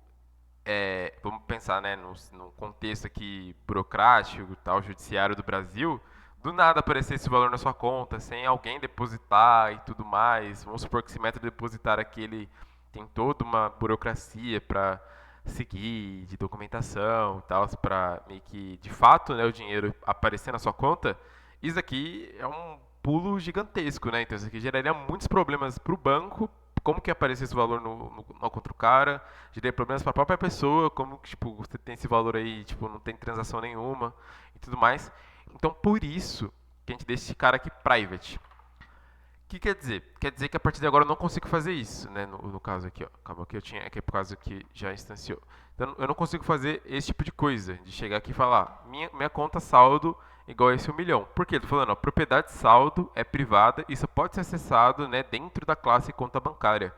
vamos pensar, né, no contexto aqui burocrático, tal, judiciário do Brasil, do nada aparecer esse valor na sua conta, sem alguém depositar e tudo mais. Vamos supor que esse método depositar aqui, ele tem toda uma burocracia para seguir, de documentação e tal, para meio que, de fato, né, o dinheiro aparecer na sua conta. Isso aqui é um pulo gigantesco, né? Então isso aqui geraria muitos problemas para o banco, como que aparece esse valor no contra o cara, geraria problemas para a própria pessoa, como que tipo, você tem esse valor aí, tipo, não tem transação nenhuma e tudo mais. Então, por isso que a gente deixa esse cara aqui private. O que quer dizer? Quer dizer que a partir de agora eu não consigo fazer isso, né? No caso aqui, ó. Acabou que eu tinha, aqui é por causa que já instanciou. Então, eu não consigo fazer esse tipo de coisa, de chegar aqui e falar, minha conta saldo igual a esse 1 milhão. Por quê? Estou falando, ó, propriedade saldo é privada e só pode ser acessado, né, dentro da classe conta bancária.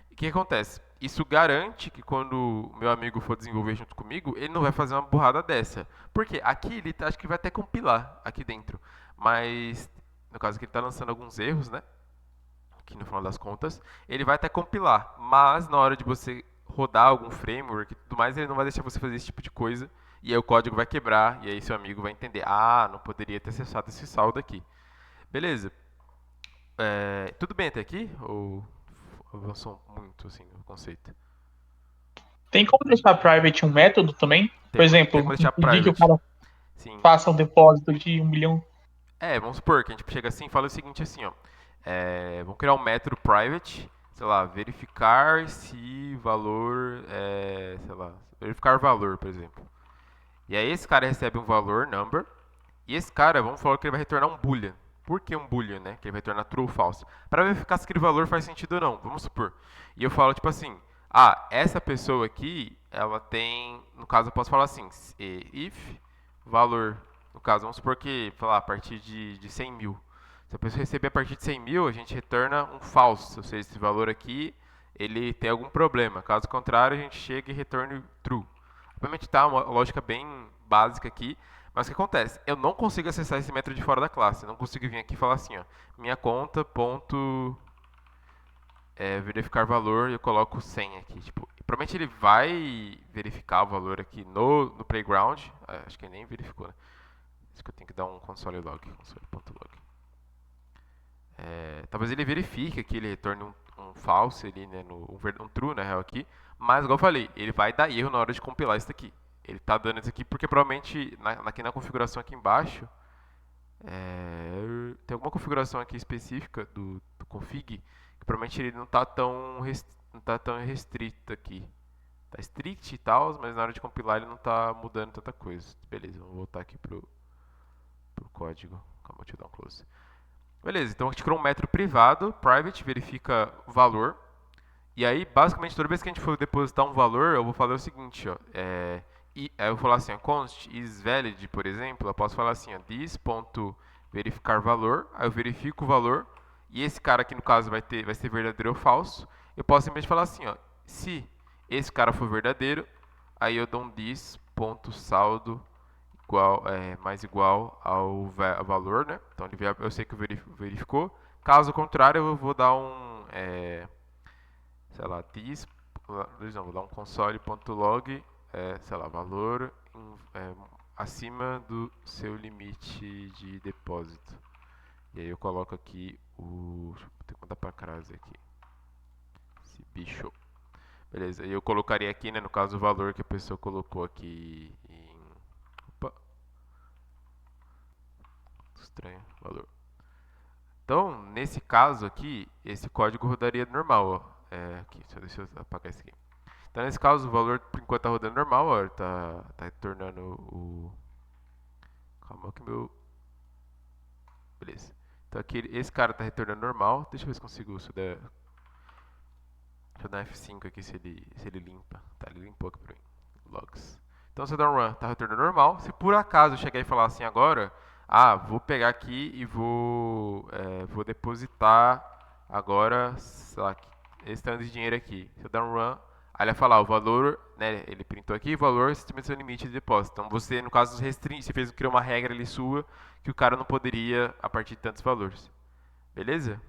E o que acontece? Isso garante que quando o meu amigo for desenvolver junto comigo, ele não vai fazer uma burrada dessa. Porque aqui ele acho que vai até compilar aqui dentro. Mas, no caso aqui ele está lançando alguns erros, né? Aqui no final das contas, ele vai até compilar. Mas na hora de você rodar algum framework e tudo mais, ele não vai deixar você fazer esse tipo de coisa. E aí o código vai quebrar, e aí seu amigo vai entender, ah, não poderia ter acessado esse saldo aqui. Beleza. Tudo bem até aqui? Ou avançou muito assim no conceito?
Tem como deixar private um método também? Por
Tem
exemplo,
como deixar
impedir que o
private.
cara
Sim.
faça um depósito de 1 milhão.
Vamos supor que a gente chega assim e fala o seguinte assim, ó. Vamos criar um método private, sei lá, verificar se valor, sei lá, verificar valor, por exemplo. E aí esse cara recebe um valor, number, e esse cara, vamos falar que ele vai retornar um boolean, Por que um boolean, né? Que ele vai retornar true ou false. Para verificar se aquele valor faz sentido ou não, vamos supor. E eu falo tipo assim, essa pessoa aqui, ela tem, no caso eu posso falar assim, if valor, no caso, vamos supor que, falar, a partir de 100 mil. Se a pessoa receber a partir de 100 mil, a gente retorna um false, ou seja, esse valor aqui, ele tem algum problema. Caso contrário, a gente chega e retorne true. Obviamente tá uma lógica bem básica aqui, mas o que acontece? Eu não consigo acessar esse método de fora da classe. Eu não consigo vir aqui e falar assim, ó, minha conta ponto verificar valor e eu coloco 100 aqui. Tipo, provavelmente ele vai verificar o valor aqui no playground. Acho que ele nem verificou, né? Isso que eu tenho que dar um console log, console.log. Talvez ele verifique que ele retorne um false ali, né, um true na real aqui, mas igual eu falei, ele vai dar erro na hora de compilar isso daqui. Ele está dando isso aqui porque provavelmente aqui na configuração aqui embaixo tem alguma configuração aqui específica do config que provavelmente ele não tá tão restrito aqui. Tá strict e tal, mas na hora de compilar ele não tá mudando tanta coisa. Beleza, vamos voltar aqui pro código. Calma, deixa eu dar um close. Beleza, então a gente criou um método privado, private, verifica o valor. E aí, basicamente, toda vez que a gente for depositar um valor, eu vou falar o seguinte, ó. Aí eu vou falar assim, ó, const is valid, por exemplo, eu posso falar assim, ó, this.verificar valor, aí eu verifico o valor, e esse cara aqui, no caso, vai ser verdadeiro ou falso. Eu posso simplesmente falar assim, ó, se esse cara for verdadeiro, aí eu dou um this.saldo mais igual ao valor, né? Então eu sei que verificou. Caso contrário, eu vou dar sei lá, vou dar um console.log, sei lá, valor acima do seu limite de depósito. E aí eu coloco aqui deixa eu ter que mudar para crase aqui. Esse bicho. Beleza, e eu colocaria aqui, né, no caso, o valor que a pessoa colocou aqui opa, estranho, valor. Então, nesse caso aqui, esse código rodaria normal, ó. Aqui, deixa eu apagar esse aqui. Então, nesse caso, o valor, por enquanto, está rodando normal, ó. Tá retornando o... Calma que meu... Beleza. Então, aqui, esse cara está retornando normal. Deixa eu ver se consigo... Deixa eu dar F5 aqui se ele limpa. Tá, ele limpou aqui para mim. Logs. Então, se eu dar um run, está retornando normal. Se por acaso eu chegar e falar assim agora... vou pegar aqui e vou depositar agora, sei lá, esse tanto de dinheiro aqui. Se eu dar um run, aí ele vai falar o valor, né, ele printou aqui, o valor estima seu limite de depósito. Então você, no caso, você criou uma regra ali sua que o cara não poderia a partir de tantos valores. Beleza?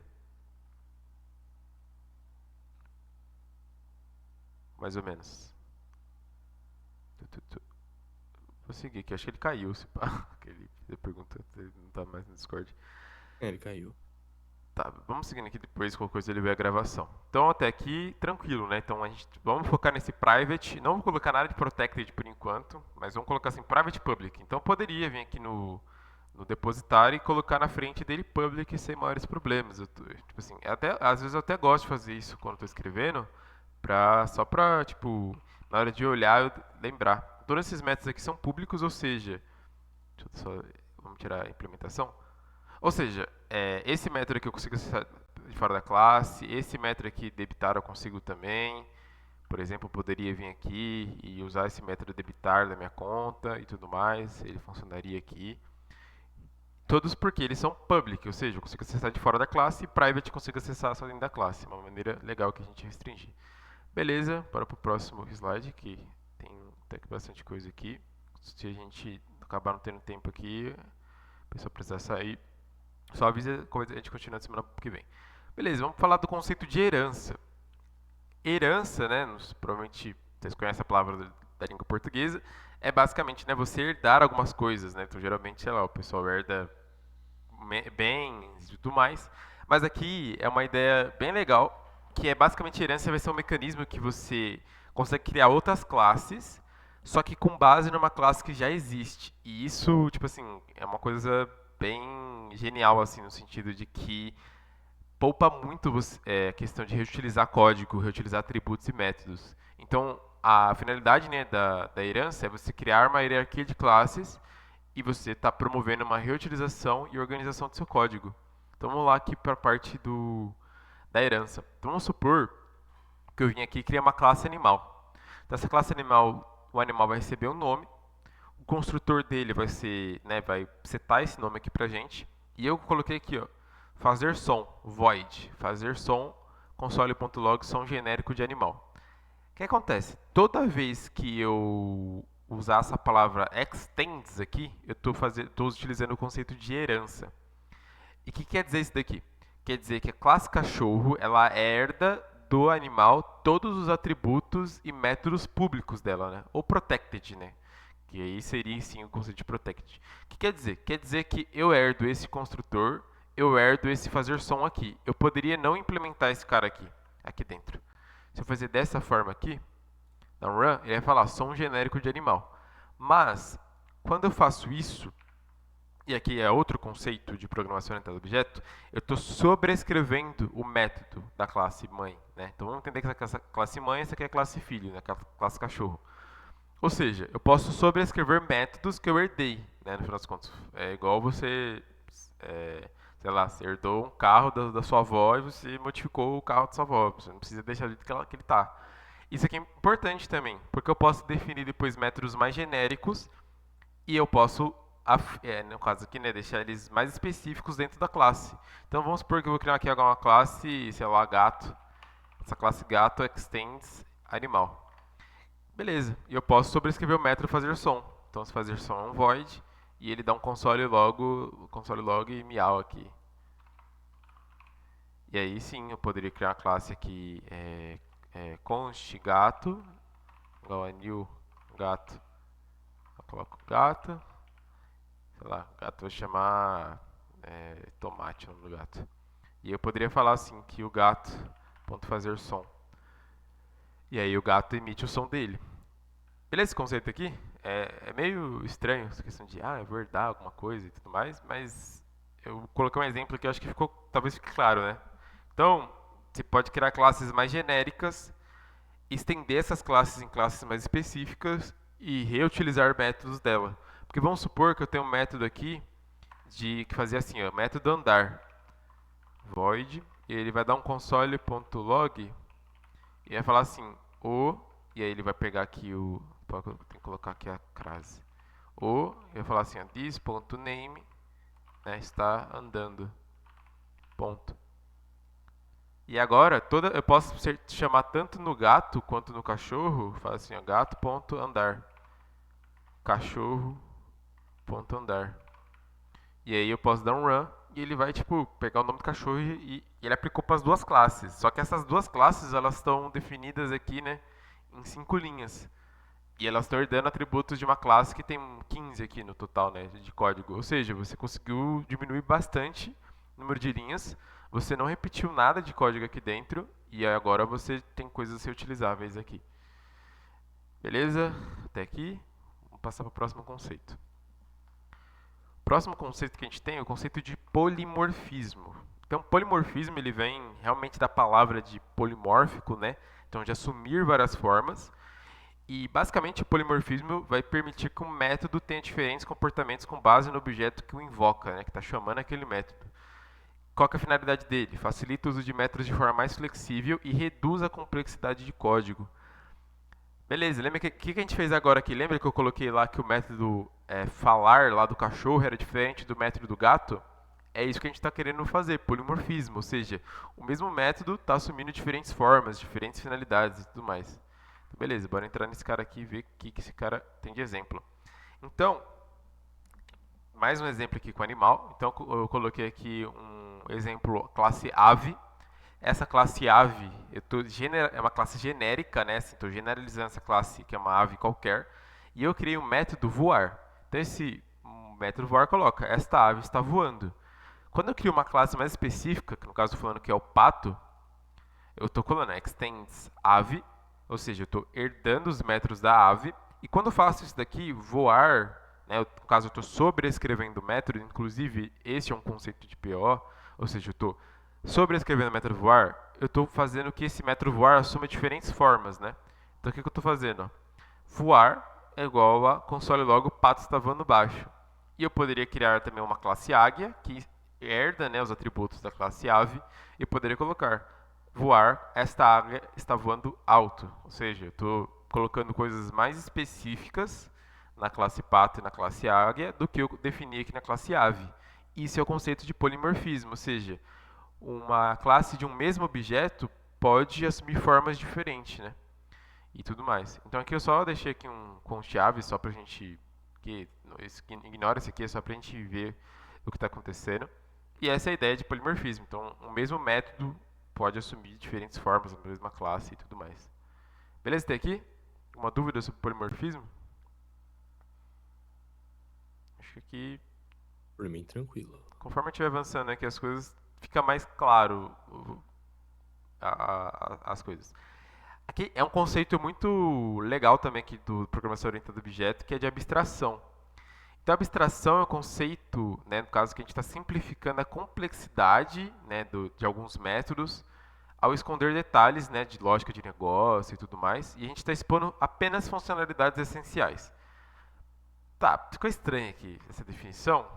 Mais ou menos. Vou seguir aqui, acho que ele caiu, se pá. Ele pergunta, ele não tá mais no Discord.
Ele caiu.
Tá, vamos seguindo aqui depois, qualquer coisa ele vê a gravação. Então até aqui, tranquilo, né? Então vamos focar nesse private, não vou colocar nada de protected por enquanto, mas vamos colocar assim, private public. Então eu poderia vir aqui no depositário e colocar na frente dele public sem maiores problemas. Tipo assim, às vezes eu até gosto de fazer isso quando estou escrevendo, só pra, tipo, na hora de olhar eu lembrar. Todos esses métodos aqui são públicos, ou seja, vamos tirar a implementação. Ou seja, esse método aqui eu consigo acessar de fora da classe, esse método aqui debitar eu consigo também. Por exemplo, eu poderia vir aqui e usar esse método debitar da minha conta e tudo mais, ele funcionaria aqui. Todos porque eles são public, ou seja, eu consigo acessar de fora da classe e private eu consigo acessar só dentro da classe, uma maneira legal que a gente restringir. Beleza, bora para o próximo slide, que tem até que bastante coisa aqui. Se a gente acabar não tendo tempo aqui, a pessoa precisar sair, só avisa, a gente continua na semana que vem. Beleza, vamos falar do conceito de herança. Herança, né, provavelmente vocês conhecem a palavra da língua portuguesa, é basicamente, né, você herdar algumas coisas, né? Então, geralmente, sei lá, o pessoal herda bens e tudo mais. Mas aqui é uma ideia bem legal, que é basicamente herança vai ser um mecanismo que você consegue criar outras classes, só que com base numa classe que já existe. E isso, tipo assim, é uma coisa bem genial, assim, no sentido de que poupa muito a questão de reutilizar código, reutilizar atributos e métodos. Então, a finalidade, né, da herança é você criar uma hierarquia de classes e você está promovendo uma reutilização e organização do seu código. Então vamos lá aqui para a parte da herança. Então vamos supor que eu vim aqui e criei uma classe animal. Então essa classe animal, o animal vai receber um nome, o construtor dele vai ser, né, vai setar esse nome aqui pra gente, e eu coloquei aqui, ó, fazer som, void, fazer som, console.log, som genérico de animal. O que acontece? Toda vez que eu usar essa palavra extends aqui, eu estou utilizando o conceito de herança. E o que quer dizer isso daqui? Quer dizer que a classe cachorro ela herda do animal todos os atributos e métodos públicos dela, né? Ou protected, né? Que aí seria sim o conceito de protected. O que quer dizer? Quer dizer que eu herdo esse construtor, eu herdo esse fazer som aqui. Eu poderia não implementar esse cara aqui dentro. Se eu fazer dessa forma aqui, na run, ele vai falar som genérico de animal. Mas, quando eu faço isso, e aqui é outro conceito de programação orientada a objeto, eu estou sobrescrevendo o método da classe mãe. Né? Então vamos entender que essa classe mãe, essa aqui é a classe filho, né? A classe cachorro. Ou seja, eu posso sobrescrever métodos que eu herdei, né? No final das contas. É igual você, sei lá, você herdou um carro da sua avó e você modificou o carro da sua avó. Você não precisa deixar do jeito que ele está. Isso aqui é importante também, porque eu posso definir depois métodos mais genéricos e eu posso, no caso aqui, né, deixar eles mais específicos dentro da classe. Então vamos supor que eu vou criar aqui agora uma classe, sei lá, gato. Essa classe gato extends animal. Beleza, e eu posso sobrescrever o método fazer som. Então se fazer som é um void e ele dá um console log e meow aqui. E aí sim eu poderia criar uma classe aqui const gato igual a new gato. Eu coloco gato, sei lá, gato vou chamar tomate o nome do gato. E eu poderia falar assim que o gato ponto fazer som. E aí o gato emite o som dele. Beleza esse conceito aqui? É meio estranho essa questão de eu vou herdar alguma coisa e tudo mais, mas eu coloquei um exemplo que eu acho que talvez fique claro, né? Então, você pode criar classes mais genéricas, estender essas classes em classes mais específicas e reutilizar métodos dela. Porque vamos supor que eu tenho um método aqui que fazia assim, ó, método andar, void, e ele vai dar um console.log e vai falar assim, e aí ele vai pegar aqui tem que colocar aqui a crase. E vai falar assim, ó, this.name, né, está andando, ponto. E agora, eu posso chamar tanto no gato quanto no cachorro, fala assim, ó, gato.andar, cachorro.andar. E aí eu posso dar um run e ele vai, tipo, pegar o nome do cachorro e ele aplicou para as duas classes. Só que essas duas classes, elas estão definidas aqui, né, em 5 linhas. E elas estão herdando atributos de uma classe que tem 15 aqui no total, né, de código. Ou seja, você conseguiu diminuir bastante o número de linhas, você não repetiu nada de código aqui dentro, e agora você tem coisas reutilizáveis aqui. Beleza? Até aqui. Vamos passar para o próximo conceito. O próximo conceito que a gente tem é o conceito de polimorfismo. Então, polimorfismo ele vem realmente da palavra de polimórfico, né? Então, de assumir várias formas. E, basicamente, o polimorfismo vai permitir que um método tenha diferentes comportamentos com base no objeto que o invoca, né? Que está chamando aquele método. Qual que é a finalidade dele? Facilita o uso de métodos de forma mais flexível e reduz a complexidade de código. Beleza, lembra que a gente fez agora aqui? Lembra que eu coloquei lá que o método falar lá do cachorro era diferente do método do gato? É isso que a gente está querendo fazer, polimorfismo, ou seja, o mesmo método está assumindo diferentes formas, diferentes finalidades e tudo mais. Então, beleza, bora entrar nesse cara aqui e ver o que esse cara tem de exemplo. Então, mais um exemplo aqui com animal. Então, eu coloquei aqui um exemplo, classe ave. Essa classe ave é uma classe genérica, né? Estou generalizando essa classe, que é uma ave qualquer. E eu criei um método voar. Então, esse método voar coloca, esta ave está voando. Quando eu crio uma classe mais específica, que no caso estou falando que é o pato, eu estou colocando extends ave, ou seja, eu estou herdando os métodos da ave. E quando eu faço isso daqui, voar, né, no caso eu estou sobrescrevendo o método, inclusive esse é um conceito de PO, ou seja, eu estou sobrescrevendo o método voar, eu estou fazendo que esse método voar assuma diferentes formas, né? Então o que eu estou fazendo? Voar é igual a console log o pato está voando baixo. E eu poderia criar também uma classe águia, que herda, né, os atributos da classe ave, e poderia colocar voar, esta águia está voando alto. Ou seja, eu estou colocando coisas mais específicas na classe pato e na classe águia do que eu defini aqui na classe ave. Isso é o conceito de polimorfismo, ou seja, uma classe de um mesmo objeto pode assumir formas diferentes, né? E tudo mais. Então aqui eu só deixei aqui um const ave só pra gente que ignora isso aqui, é só pra gente ver o que está acontecendo. E essa é a ideia de polimorfismo. Então, o mesmo método pode assumir diferentes formas, a mesma classe e tudo mais. Beleza até aqui? Uma dúvida sobre polimorfismo? Acho que aqui,
Por mim, tranquilo.
conforme eu estiver avançando aqui as coisas, fica mais claro as coisas. Aqui é um conceito muito legal também aqui do programação orientada a objeto, que é de abstração. Então, abstração é um conceito, né, no caso que a gente está simplificando a complexidade, né, de alguns métodos ao esconder detalhes, né, de lógica de negócio e tudo mais, e a gente está expondo apenas funcionalidades essenciais. Tá, ficou estranho aqui essa definição,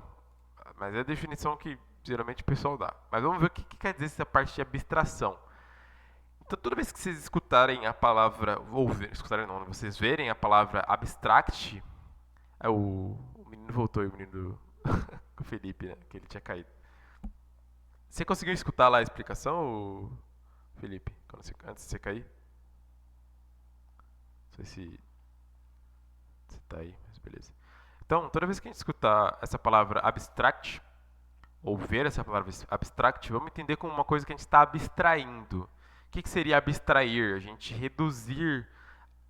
mas é a definição que geralmente o pessoal dá. Mas vamos ver o que quer dizer essa parte de abstração. Então, toda vez que vocês escutarem a palavra, ou escutarem não, vocês verem a palavra abstract, o menino voltou aí, o menino do o Felipe, né, que ele tinha caído. Você conseguiu escutar lá a explicação, Felipe, antes de você cair? Não sei se tá aí, mas beleza. Então, toda vez que a gente escutar essa palavra abstract, ou ver essa palavra abstract, vamos entender como uma coisa que a gente está abstraindo. O que seria abstrair? A gente reduzir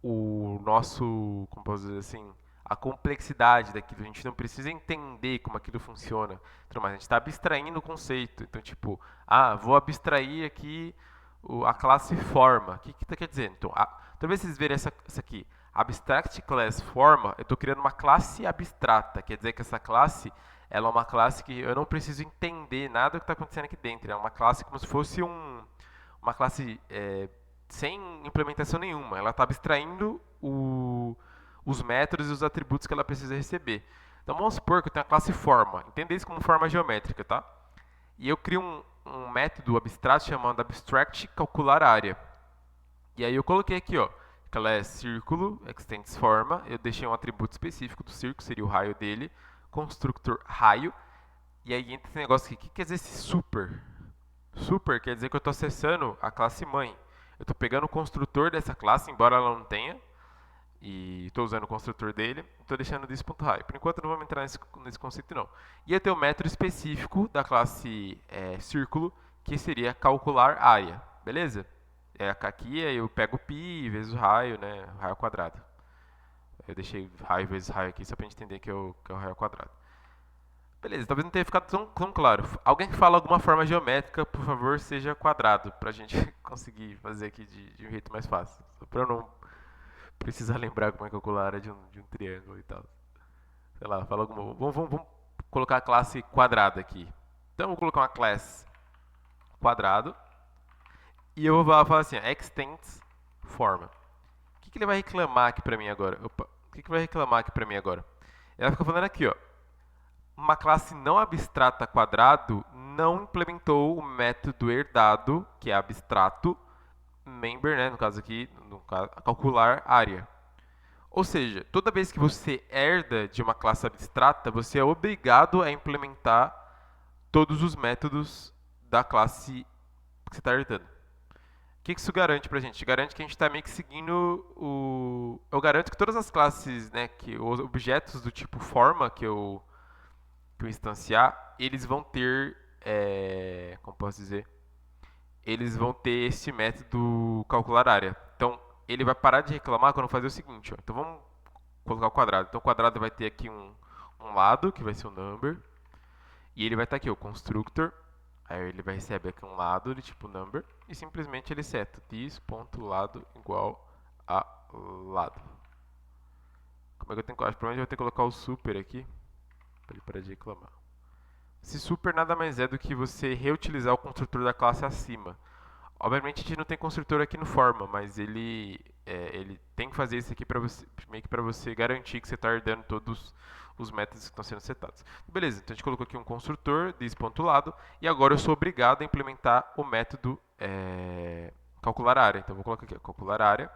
o nosso, como posso dizer assim, a complexidade daquilo. A gente não precisa entender como aquilo funciona, mas a gente está abstraindo o conceito. Então, tipo, vou abstrair aqui a classe forma. O que quer dizer? Então, toda vez que vocês verem essa aqui, abstract class forma, eu estou criando uma classe abstrata. Quer dizer que essa classe ela é uma classe que eu não preciso entender nada do que está acontecendo aqui dentro. É uma classe como se fosse uma classe sem implementação nenhuma. Ela está abstraindo os métodos e os atributos que ela precisa receber. Então vamos supor que eu tenho a classe forma. Entenda isso como forma geométrica, tá? E eu crio um método abstrato chamado abstract calcular área. E aí eu coloquei aqui, ó, que ela é círculo, extends forma. Eu deixei um atributo específico do círculo, seria o raio dele. Constructor raio. E aí entra esse negócio aqui. O que quer dizer esse super? Super quer dizer que eu estou acessando a classe mãe. Eu estou pegando o construtor dessa classe, embora ela não tenha, e estou usando o construtor dele, estou deixando this.high. Por enquanto não vamos entrar nesse conceito não. E eu tenho um método específico da classe círculo, que seria calcular área, beleza? Aqui eu pego π vezes o raio, né, o raio ao quadrado. Eu deixei raio vezes raio aqui só para a gente entender que é o raio ao quadrado. Beleza, talvez não tenha ficado tão claro. Alguém que fala alguma forma geométrica, por favor, seja quadrado, pra gente conseguir fazer aqui de um jeito mais fácil. Só pra eu não precisar lembrar como é calcular a área de um triângulo e tal. Sei lá, fala alguma. Vamos colocar a classe quadrada aqui. Então eu vou colocar uma class quadrado. E eu vou falar assim, extends forma. O que ele vai reclamar aqui pra mim agora? Opa, o que ele vai reclamar aqui pra mim agora? Ela fica falando aqui, ó. Uma classe não abstrata quadrado não implementou o método herdado, que é abstrato, member, né, no caso aqui, calcular área. Ou seja, toda vez que você herda de uma classe abstrata, você é obrigado a implementar todos os métodos da classe que você está herdando. O que isso garante pra gente? Garante que a gente está meio que seguindo o... Eu garanto que todas as classes, né, que os objetos do tipo forma que eu instanciar, eles vão ter, como posso dizer, eles vão ter esse método calcular área. Então, ele vai parar de reclamar quando fazer o seguinte, ó. Então, vamos colocar o quadrado. Então, o quadrado vai ter aqui um lado, que vai ser o number, e ele vai estar aqui, o constructor. Aí ele vai receber aqui um lado de tipo number, e simplesmente ele seta this.lado igual a lado. Como é que eu tenho que... Provavelmente eu vou ter que colocar o super aqui, para ele parar de reclamar. Esse super nada mais é do que você reutilizar o construtor da classe acima. Obviamente a gente não tem construtor aqui no forma, mas ele ele tem que fazer isso aqui para você, meio que para você garantir que você está herdando todos os métodos que estão sendo setados. Beleza, então a gente colocou aqui um construtor, this.lado, e agora eu sou obrigado a implementar o método calcular área. Então, vou colocar aqui, calcular área.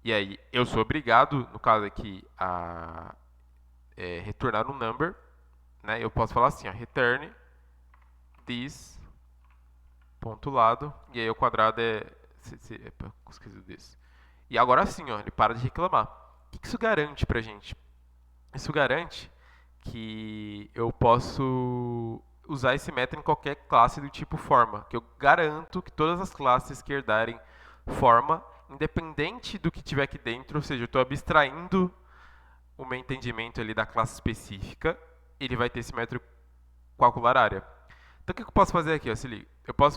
E aí, eu sou obrigado, no caso aqui, a retornar um number. Né? Eu posso falar assim, ó, return this ponto lado, e aí o quadrado esqueci desse. E agora sim, ó, ele para de reclamar. O que isso garante pra gente? Isso garante que eu posso usar esse método em qualquer classe do tipo forma, que eu garanto que todas as classes que herdarem forma, independente do que tiver aqui dentro, ou seja, eu estou abstraindo o meu entendimento ali da classe específica, ele vai ter esse método calcular área. Então o que eu posso fazer aqui? Ó, se liga.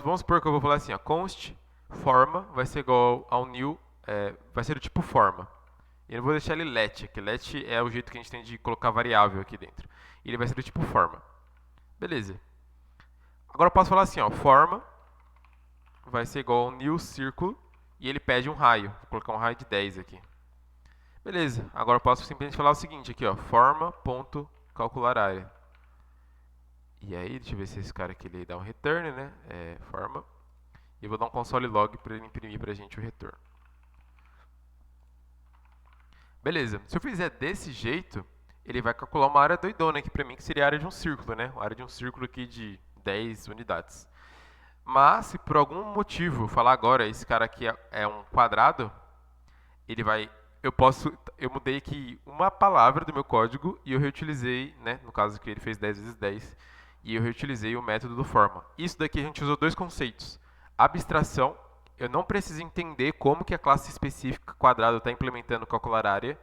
Vamos supor que eu vou falar assim, ó, const forma vai ser igual ao new, vai ser do tipo forma. E eu vou deixar ele let, que let é o jeito que a gente tem de colocar variável aqui dentro. E ele vai ser do tipo forma. Beleza. Agora eu posso falar assim, ó, forma vai ser igual ao new círculo e ele pede um raio. Vou colocar um raio de 10 aqui. Beleza. Agora eu posso simplesmente falar o seguinte aqui, ó, forma.calcular área. E aí, deixa eu ver se esse cara aqui ele dá um return, né? Forma. E eu vou dar um console log para ele imprimir pra gente o retorno. Beleza. Se eu fizer desse jeito, ele vai calcular uma área doidona aqui pra mim, que seria a área de um círculo, né? Uma área de um círculo aqui de 10 unidades. Mas, se por algum motivo eu falar agora, esse cara aqui é um quadrado, ele vai... Eu mudei aqui uma palavra do meu código e eu reutilizei, né? No caso que ele fez 10 vezes 10, e eu reutilizei o método do forma. Isso daqui a gente usou dois conceitos. Abstração, eu não preciso entender como que a classe específica quadrado está implementando calcular área.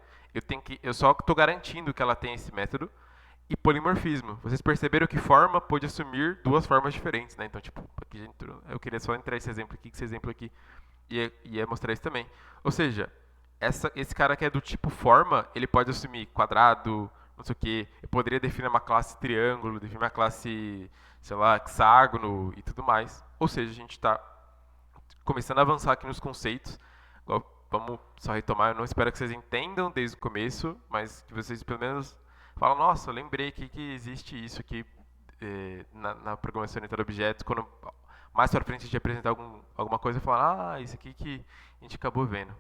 Eu só estou garantindo que ela tem esse método. E polimorfismo. Vocês perceberam que forma pode assumir duas formas diferentes, né? Então, tipo, aqui eu queria só entrar esse exemplo aqui, que esse exemplo aqui ia mostrar isso também. Ou seja, esse cara que é do tipo forma, ele pode assumir quadrado, não sei o que. Eu poderia definir uma classe triângulo, definir uma classe, sei lá, hexágono e tudo mais. Ou seja, a gente está começando a avançar aqui nos conceitos. Vamos só retomar. Eu não espero que vocês entendam desde o começo, mas que vocês pelo menos falem, nossa, eu lembrei aqui que existe isso aqui na programação orientada a objetos. Quando mais para frente a gente apresentar alguma coisa, falar, isso aqui que a gente acabou vendo.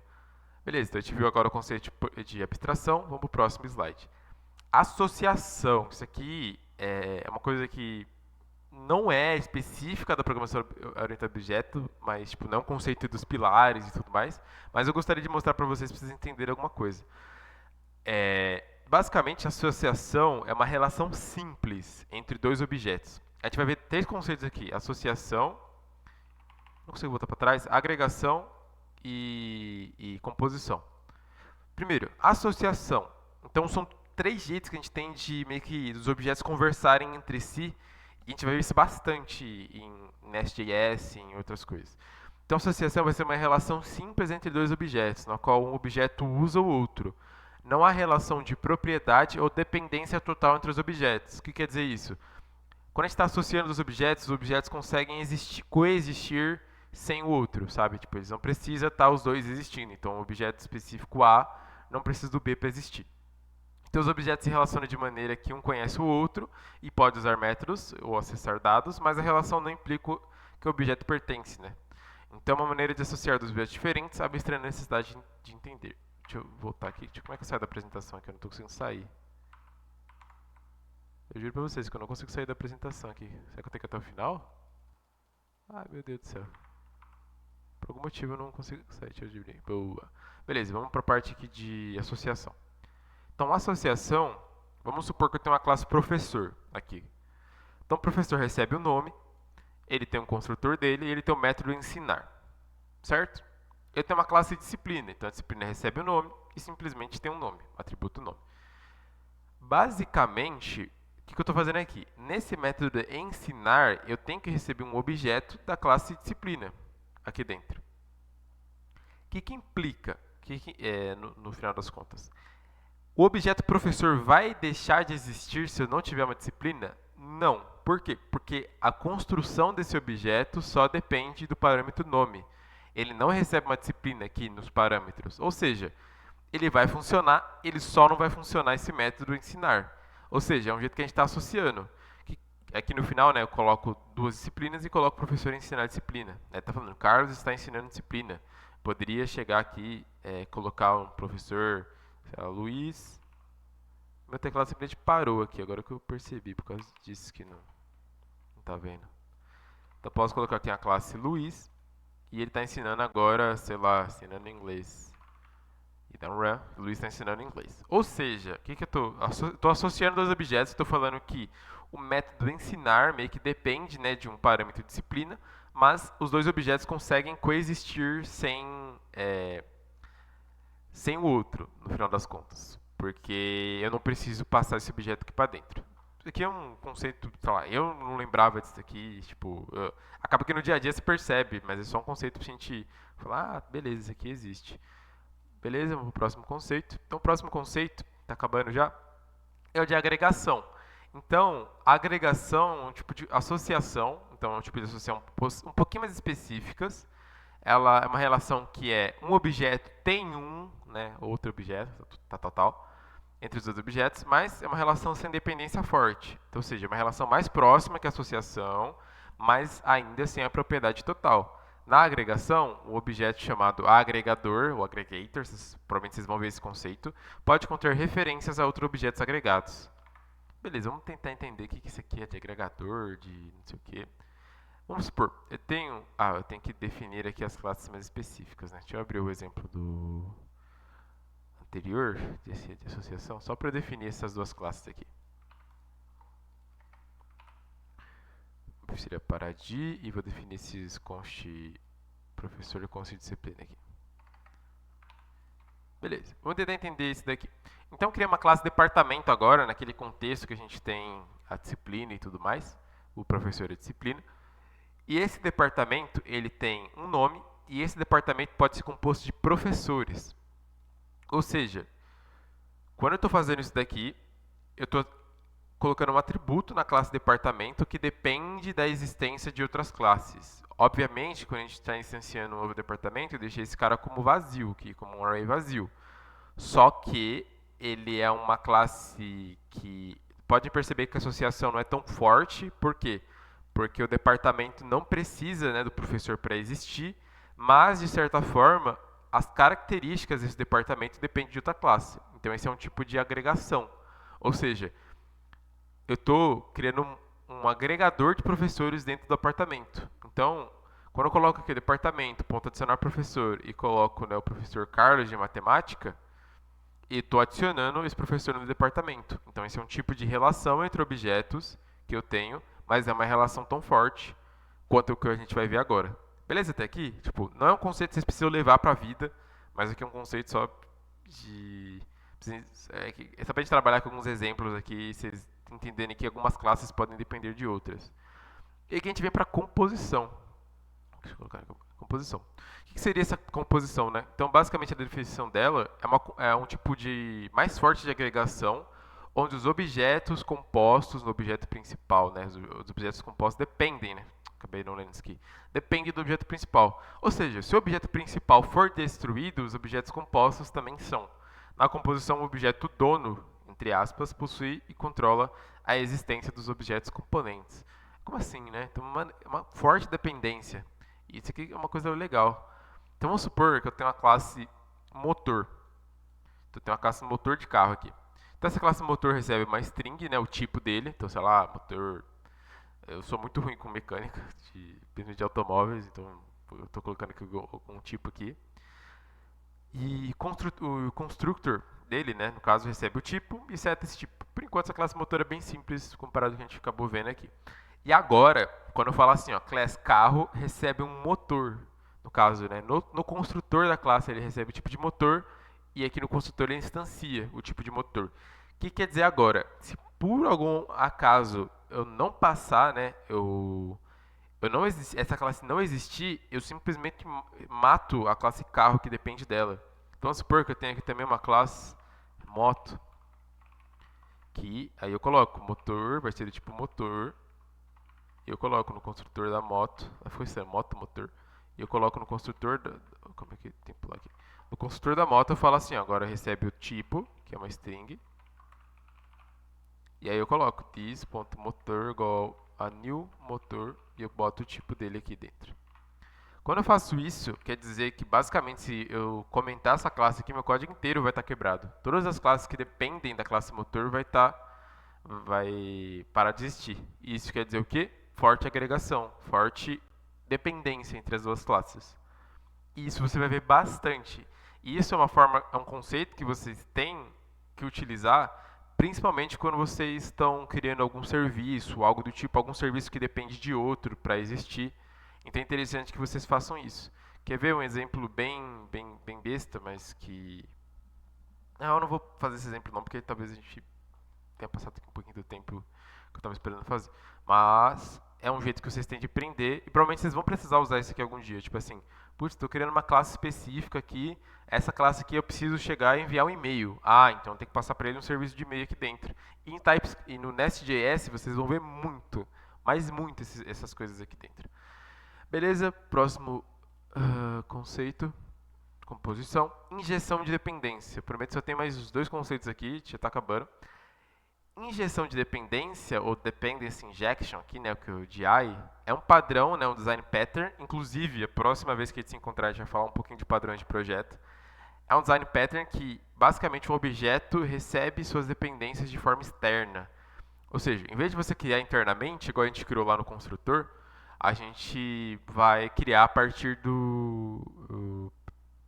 Beleza, então a gente viu agora o conceito de abstração. Vamos para o próximo slide. Associação. Isso aqui é uma coisa que não é específica da programação orientada a objeto, mas tipo, não é um conceito dos pilares e tudo mais. Mas eu gostaria de mostrar para vocês entenderem alguma coisa. Basicamente, a associação é uma relação simples entre dois objetos. A gente vai ver três conceitos aqui: associação, não consigo voltar para trás, agregação e composição. Primeiro, associação. Então, são três jeitos que a gente tem de meio que os objetos conversarem entre si. E a gente vai ver isso bastante em Nest.js e em outras coisas. Então, associação vai ser uma relação simples entre dois objetos, na qual um objeto usa o outro. Não há relação de propriedade ou dependência total entre os objetos. O que quer dizer isso? Quando a gente está associando os objetos conseguem coexistir sem o outro, sabe? Tipo, eles não precisam estar os dois existindo. Então, o objeto específico A não precisa do B para existir. Então, os objetos se relacionam de maneira que um conhece o outro e pode usar métodos ou acessar dados, mas a relação não implica que o objeto pertence, né? Então, é uma maneira de associar dois objetos diferentes, abstraindo a necessidade de entender. Deixa eu voltar aqui. Como é que eu saio da apresentação aqui? Eu não estou conseguindo sair. Eu juro pra vocês que eu não consigo sair da apresentação aqui. Será que eu tenho que ir até o final? Ai, meu Deus do céu. Por algum motivo eu não consigo sair. Deixa eu diminuir. Boa. Beleza, vamos pra parte aqui de associação. Então, associação, vamos supor que eu tenho uma classe professor aqui. Então, o professor recebe o nome, ele tem um construtor dele e ele tem o método ensinar. Certo? Eu tenho uma classe disciplina, então a disciplina recebe o nome e simplesmente tem um nome, atributo nome. Basicamente, o que eu estou fazendo aqui? Nesse método de ensinar, eu tenho que receber um objeto da classe disciplina aqui dentro. O que implica, no final das contas? O objeto professor vai deixar de existir se eu não tiver uma disciplina? Não. Por quê? Porque a construção desse objeto só depende do parâmetro nome. ele não recebe uma disciplina aqui nos parâmetros. Ou seja, ele vai funcionar, ele só não vai funcionar esse método ensinar. Ou seja, é um jeito que a gente está associando. Aqui no final, né, eu coloco duas disciplinas e coloco o professor ensinar a disciplina. Está falando, Carlos está ensinando disciplina. Poderia chegar aqui, colocar um professor, sei lá, Luiz. Meu teclado simplesmente parou aqui, agora que eu percebi, por causa disso que não tá vendo. Então posso colocar aqui a classe Luiz, e ele está ensinando agora, sei lá, ensinando inglês. E dá um run, o Luiz está ensinando inglês. Ou seja, o que eu estou associando dois objetos, estou falando que o método ensinar meio que depende, né, de um parâmetro de disciplina, mas os dois objetos conseguem coexistir sem o outro, no final das contas. Porque eu não preciso passar esse objeto aqui para dentro. Isso aqui é um conceito, sei lá, eu não lembrava disso aqui, tipo, acaba que no dia a dia se percebe, mas é só um conceito pra gente falar, ah, beleza, isso aqui existe. Beleza, vamos pro próximo conceito. Então, o próximo conceito, tá acabando já, é o de agregação. Então, a agregação é um tipo de associação, então é um tipo de associação um pouquinho mais específicas. Ela é uma relação que é um objeto tem um, né, outro objeto, tal, entre os dois objetos, mas é uma relação sem dependência forte. Então, ou seja, é uma relação mais próxima que a associação, mas ainda sem a propriedade total. Na agregação, o objeto chamado agregador, ou aggregator, provavelmente vocês vão ver esse conceito, pode conter referências a outros objetos agregados. Beleza, vamos tentar entender o que isso aqui é de agregador, de não sei o que. Vamos supor, eu tenho que definir aqui as classes mais específicas, né? Deixa eu abrir o exemplo do anterior, de associação, só para eu definir essas duas classes aqui. Seria parar de e vou definir esses const professor e const disciplina aqui. Beleza, vamos tentar entender isso daqui. Então, criei uma classe departamento agora, naquele contexto que a gente tem a disciplina e tudo mais, o professor e a disciplina. E esse departamento, ele tem um nome, e esse departamento pode ser composto de professores. Ou seja, quando eu estou fazendo isso daqui, eu estou colocando um atributo na classe departamento que depende da existência de outras classes. Obviamente, quando a gente está instanciando um novo departamento, eu deixei esse cara como vazio, aqui, como um array vazio. Só que ele é uma classe que pode perceber que a associação não é tão forte. Por quê? Porque o departamento não precisa, né, do professor para existir, mas, de certa forma, as características desse departamento dependem de outra classe. Então, esse é um tipo de agregação. Ou seja, eu estou criando um agregador de professores dentro do apartamento. Então, quando eu coloco aqui departamento, ponto adicionar professor, e coloco, né, o professor Carlos de matemática, e estou adicionando esse professor no departamento. Então, esse é um tipo de relação entre objetos que eu tenho, mas é uma relação tão forte quanto o que a gente vai ver agora. Beleza até aqui? Tipo, não é um conceito que vocês precisam levar para a vida, mas aqui é um conceito só de... É só para a gente trabalhar com alguns exemplos aqui, vocês entenderem que algumas classes podem depender de outras. E aqui a gente vem para composição. Deixa eu colocar aqui, composição. O que seria essa composição, né? Então, basicamente, a definição dela é um tipo de mais forte de agregação, onde os objetos compostos no objeto principal, né? Os objetos compostos dependem, né? Acabei não lendo isso aqui. Depende do objeto principal. Ou seja, se o objeto principal for destruído, os objetos compostos também são. Na composição, o objeto dono, entre aspas, possui e controla a existência dos objetos componentes. Como assim, né? Então, uma forte dependência. E isso aqui é uma coisa legal. Então, vamos supor que eu tenho uma classe motor. Então, eu tenho uma classe motor de carro aqui. Então, essa classe motor recebe uma string, né, o tipo dele. Então, sei lá, motor... Eu sou muito ruim com mecânica, principalmente de automóveis, então eu estou colocando aqui um tipo aqui. E o constructor dele, né, no caso, recebe o tipo e seta esse tipo. Por enquanto, essa classe motor é bem simples comparado ao que a gente acabou vendo aqui. E agora, quando eu falar assim, ó, class carro recebe um motor, no caso, né, no construtor da classe ele recebe o tipo de motor e aqui no construtor ele instancia o tipo de motor. O que quer dizer agora? Se por algum acaso eu não passar, né, essa classe não existir, eu simplesmente mato a classe carro que depende dela. Então, vamos supor que eu tenho aqui também uma classe moto, que aí eu coloco motor, vai ser do tipo motor, e eu coloco no construtor da moto, foi ser moto, motor, e eu coloco no construtor como é que tem que pular aqui? No construtor da moto eu falo assim, ó, agora recebe o tipo, que é uma string, e aí eu coloco this.motor igual a new motor e eu boto o tipo dele aqui dentro. Quando eu faço isso, quer dizer que basicamente se eu comentar essa classe aqui, meu código inteiro vai estar quebrado. Todas as classes que dependem da classe motor vai parar de existir. E isso quer dizer o quê? Forte agregação, forte dependência entre as duas classes. E isso você vai ver bastante. E isso é um conceito que vocês têm que utilizar, principalmente quando vocês estão criando algum serviço, algo do tipo, algum serviço que depende de outro para existir. Então é interessante que vocês façam isso. Quer ver um exemplo bem besta, mas que... Não, eu não vou fazer esse exemplo não, porque talvez a gente tenha passado aqui um pouquinho do tempo que eu estava esperando fazer. Mas é um jeito que vocês têm de aprender e provavelmente vocês vão precisar usar isso aqui algum dia. Tipo assim, putz, estou criando uma classe específica aqui, essa classe aqui eu preciso chegar e enviar um e-mail. Ah, então tem que passar para ele um serviço de e-mail aqui dentro. E no Nest.js vocês vão ver muito, mas muito essas coisas aqui dentro. Beleza, próximo conceito, composição, injeção de dependência. Prometo que só tem mais os dois conceitos aqui, já está acabando. Injeção de dependência, ou Dependency Injection, aqui, né, que o DI, é um padrão, né, um design pattern. Inclusive, a próxima vez que a gente se encontrar, a gente vai falar um pouquinho de padrões de projeto. É um design pattern que, basicamente, um objeto recebe suas dependências de forma externa. Ou seja, em vez de você criar internamente, igual a gente criou lá no construtor, a gente vai criar a partir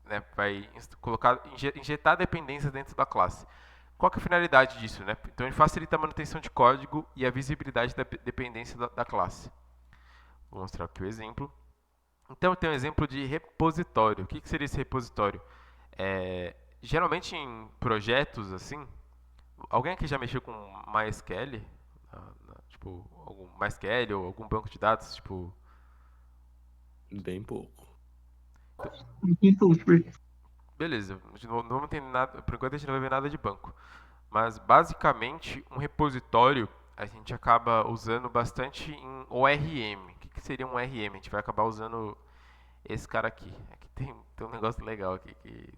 né, vai injetar dependências dentro da classe. Qual que é a finalidade disso, né? Então ele facilita a manutenção de código e a visibilidade da dependência da classe. Vou mostrar aqui o exemplo. Então tem um exemplo de repositório. O que seria esse repositório? Geralmente em projetos assim, alguém aqui já mexeu com MySQL? Tipo, algum MySQL ou algum banco de dados? Tipo,
Bem pouco.
beleza, não vamos ter nada, por enquanto a gente não vai ver nada de banco. Mas basicamente um repositório a gente acaba usando bastante em ORM. O que seria um ORM? A gente vai acabar usando esse cara aqui. Aqui tem um negócio legal aqui que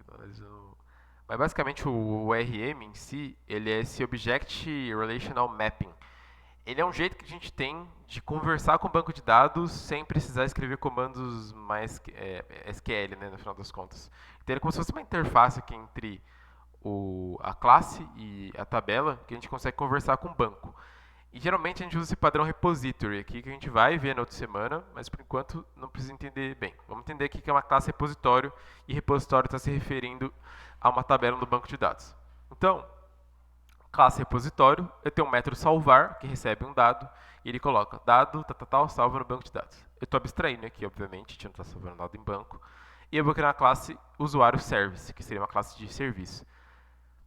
mas basicamente o ORM em si, ele é esse Object Relational Mapping. Ele é um jeito que a gente tem de conversar com o banco de dados sem precisar escrever comandos mais SQL, né, no final das contas. Então ele é como se fosse uma interface aqui entre a classe e a tabela que a gente consegue conversar com o banco. E geralmente a gente usa esse padrão repository aqui que a gente vai ver na outra semana, mas por enquanto não precisa entender bem. Vamos entender aqui que é uma classe repositório e repositório está se referindo a uma tabela no banco de dados. Então, classe repositório, eu tenho um método salvar, que recebe um dado, e ele coloca dado, tal, salva no banco de dados. Eu estou abstraindo aqui, obviamente, a gente não está salvando dado em banco. E eu vou criar uma classe usuário service, que seria uma classe de serviço.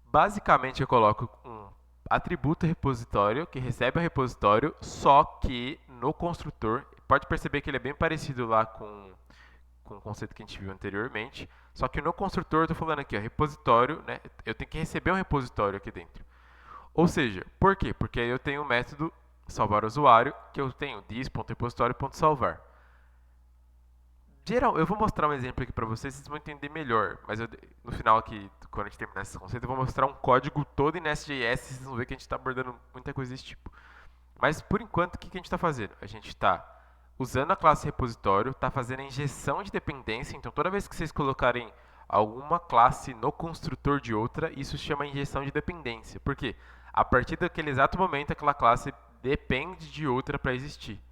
Basicamente, eu coloco um atributo repositório, que recebe o repositório, só que no construtor, pode perceber que ele é bem parecido lá com o conceito que a gente viu anteriormente, só que no construtor eu estou falando aqui, ó, repositório, né, eu tenho que receber um repositório aqui dentro. Ou seja, por quê? Porque aí eu tenho o método salvar usuário, que eu tenho this.repositório.salvar. Eu vou mostrar um exemplo aqui para vocês vão entender melhor. Mas no final aqui, quando a gente terminar esse conceito, eu vou mostrar um código todo em Nest.js, vocês vão ver que a gente está abordando muita coisa desse tipo. Mas por enquanto, o que a gente está fazendo? A gente está usando a classe repositório, está fazendo a injeção de dependência. Então toda vez que vocês colocarem alguma classe no construtor de outra, isso se chama injeção de dependência. Por quê? A partir daquele exato momento, aquela classe depende de outra para existir.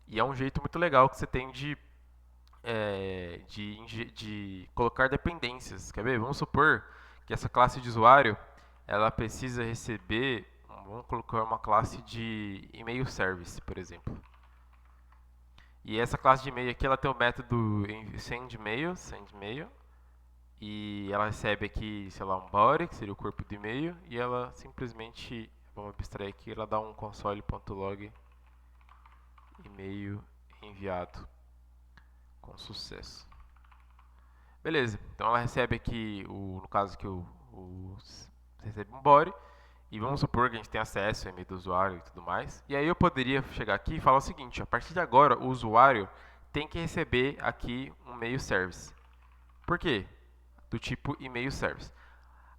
E é um jeito muito legal que você tem de colocar dependências. Quer ver? Vamos supor que essa classe de usuário ela precisa receber, vamos colocar uma classe de e-mail service, por exemplo. E essa classe de e-mail aqui ela tem o método sendMail, e ela recebe aqui, sei lá, um body, que seria o corpo do e-mail, e ela simplesmente, vamos abstrair aqui, ela dá um console.log e-mail enviado com sucesso. Beleza, então ela recebe aqui, no caso que recebe um body, e vamos supor que a gente tem acesso ao e-mail do usuário e tudo mais. E aí eu poderia chegar aqui e falar o seguinte, a partir de agora o usuário tem que receber aqui um e-mail service. Por quê? Do tipo e-mail service.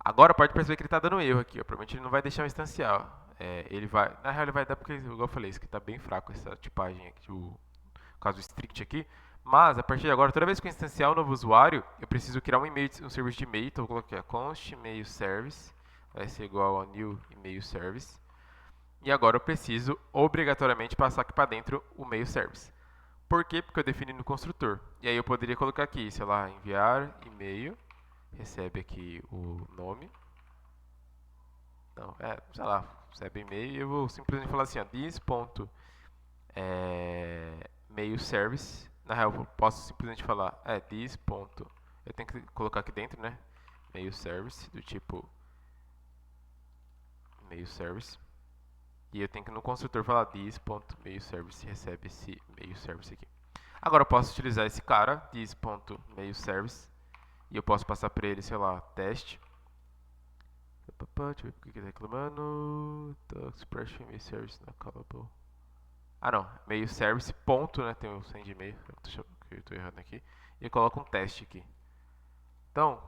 Agora pode perceber que ele está dando erro aqui, ó. Provavelmente ele não vai deixar um instanciar. Ele vai, na real ele vai dar porque, igual eu falei, isso aqui está bem fraco essa tipagem aqui, no caso do strict aqui. Mas a partir de agora, toda vez que eu instanciar um novo usuário, eu preciso criar um e-mail, um serviço de e-mail. Então eu coloquei a const e-mail service, vai ser igual a new e-mail service. E agora eu preciso obrigatoriamente passar aqui para dentro o mail service. Por quê? Porque eu defini no construtor. E aí eu poderia colocar aqui, sei lá, enviar e-mail, recebe aqui o nome. Não, sei lá, recebe e-mail e eu vou simplesmente falar assim, ó, mail service. Na real, eu posso simplesmente falar, eu tenho que colocar aqui dentro, né, mail service, do tipo mail service. E eu tenho que no construtor falar this.mailService recebe esse mail service aqui. Agora eu posso utilizar esse cara, this.mailService, e eu posso passar para ele, sei lá, teste. Deixa eu ver o que ele está reclamando. Expression mail service not callable. Não, mail service ponto, né? Tem o send e-mail, eu estou errando aqui. E eu coloco um teste aqui. Então,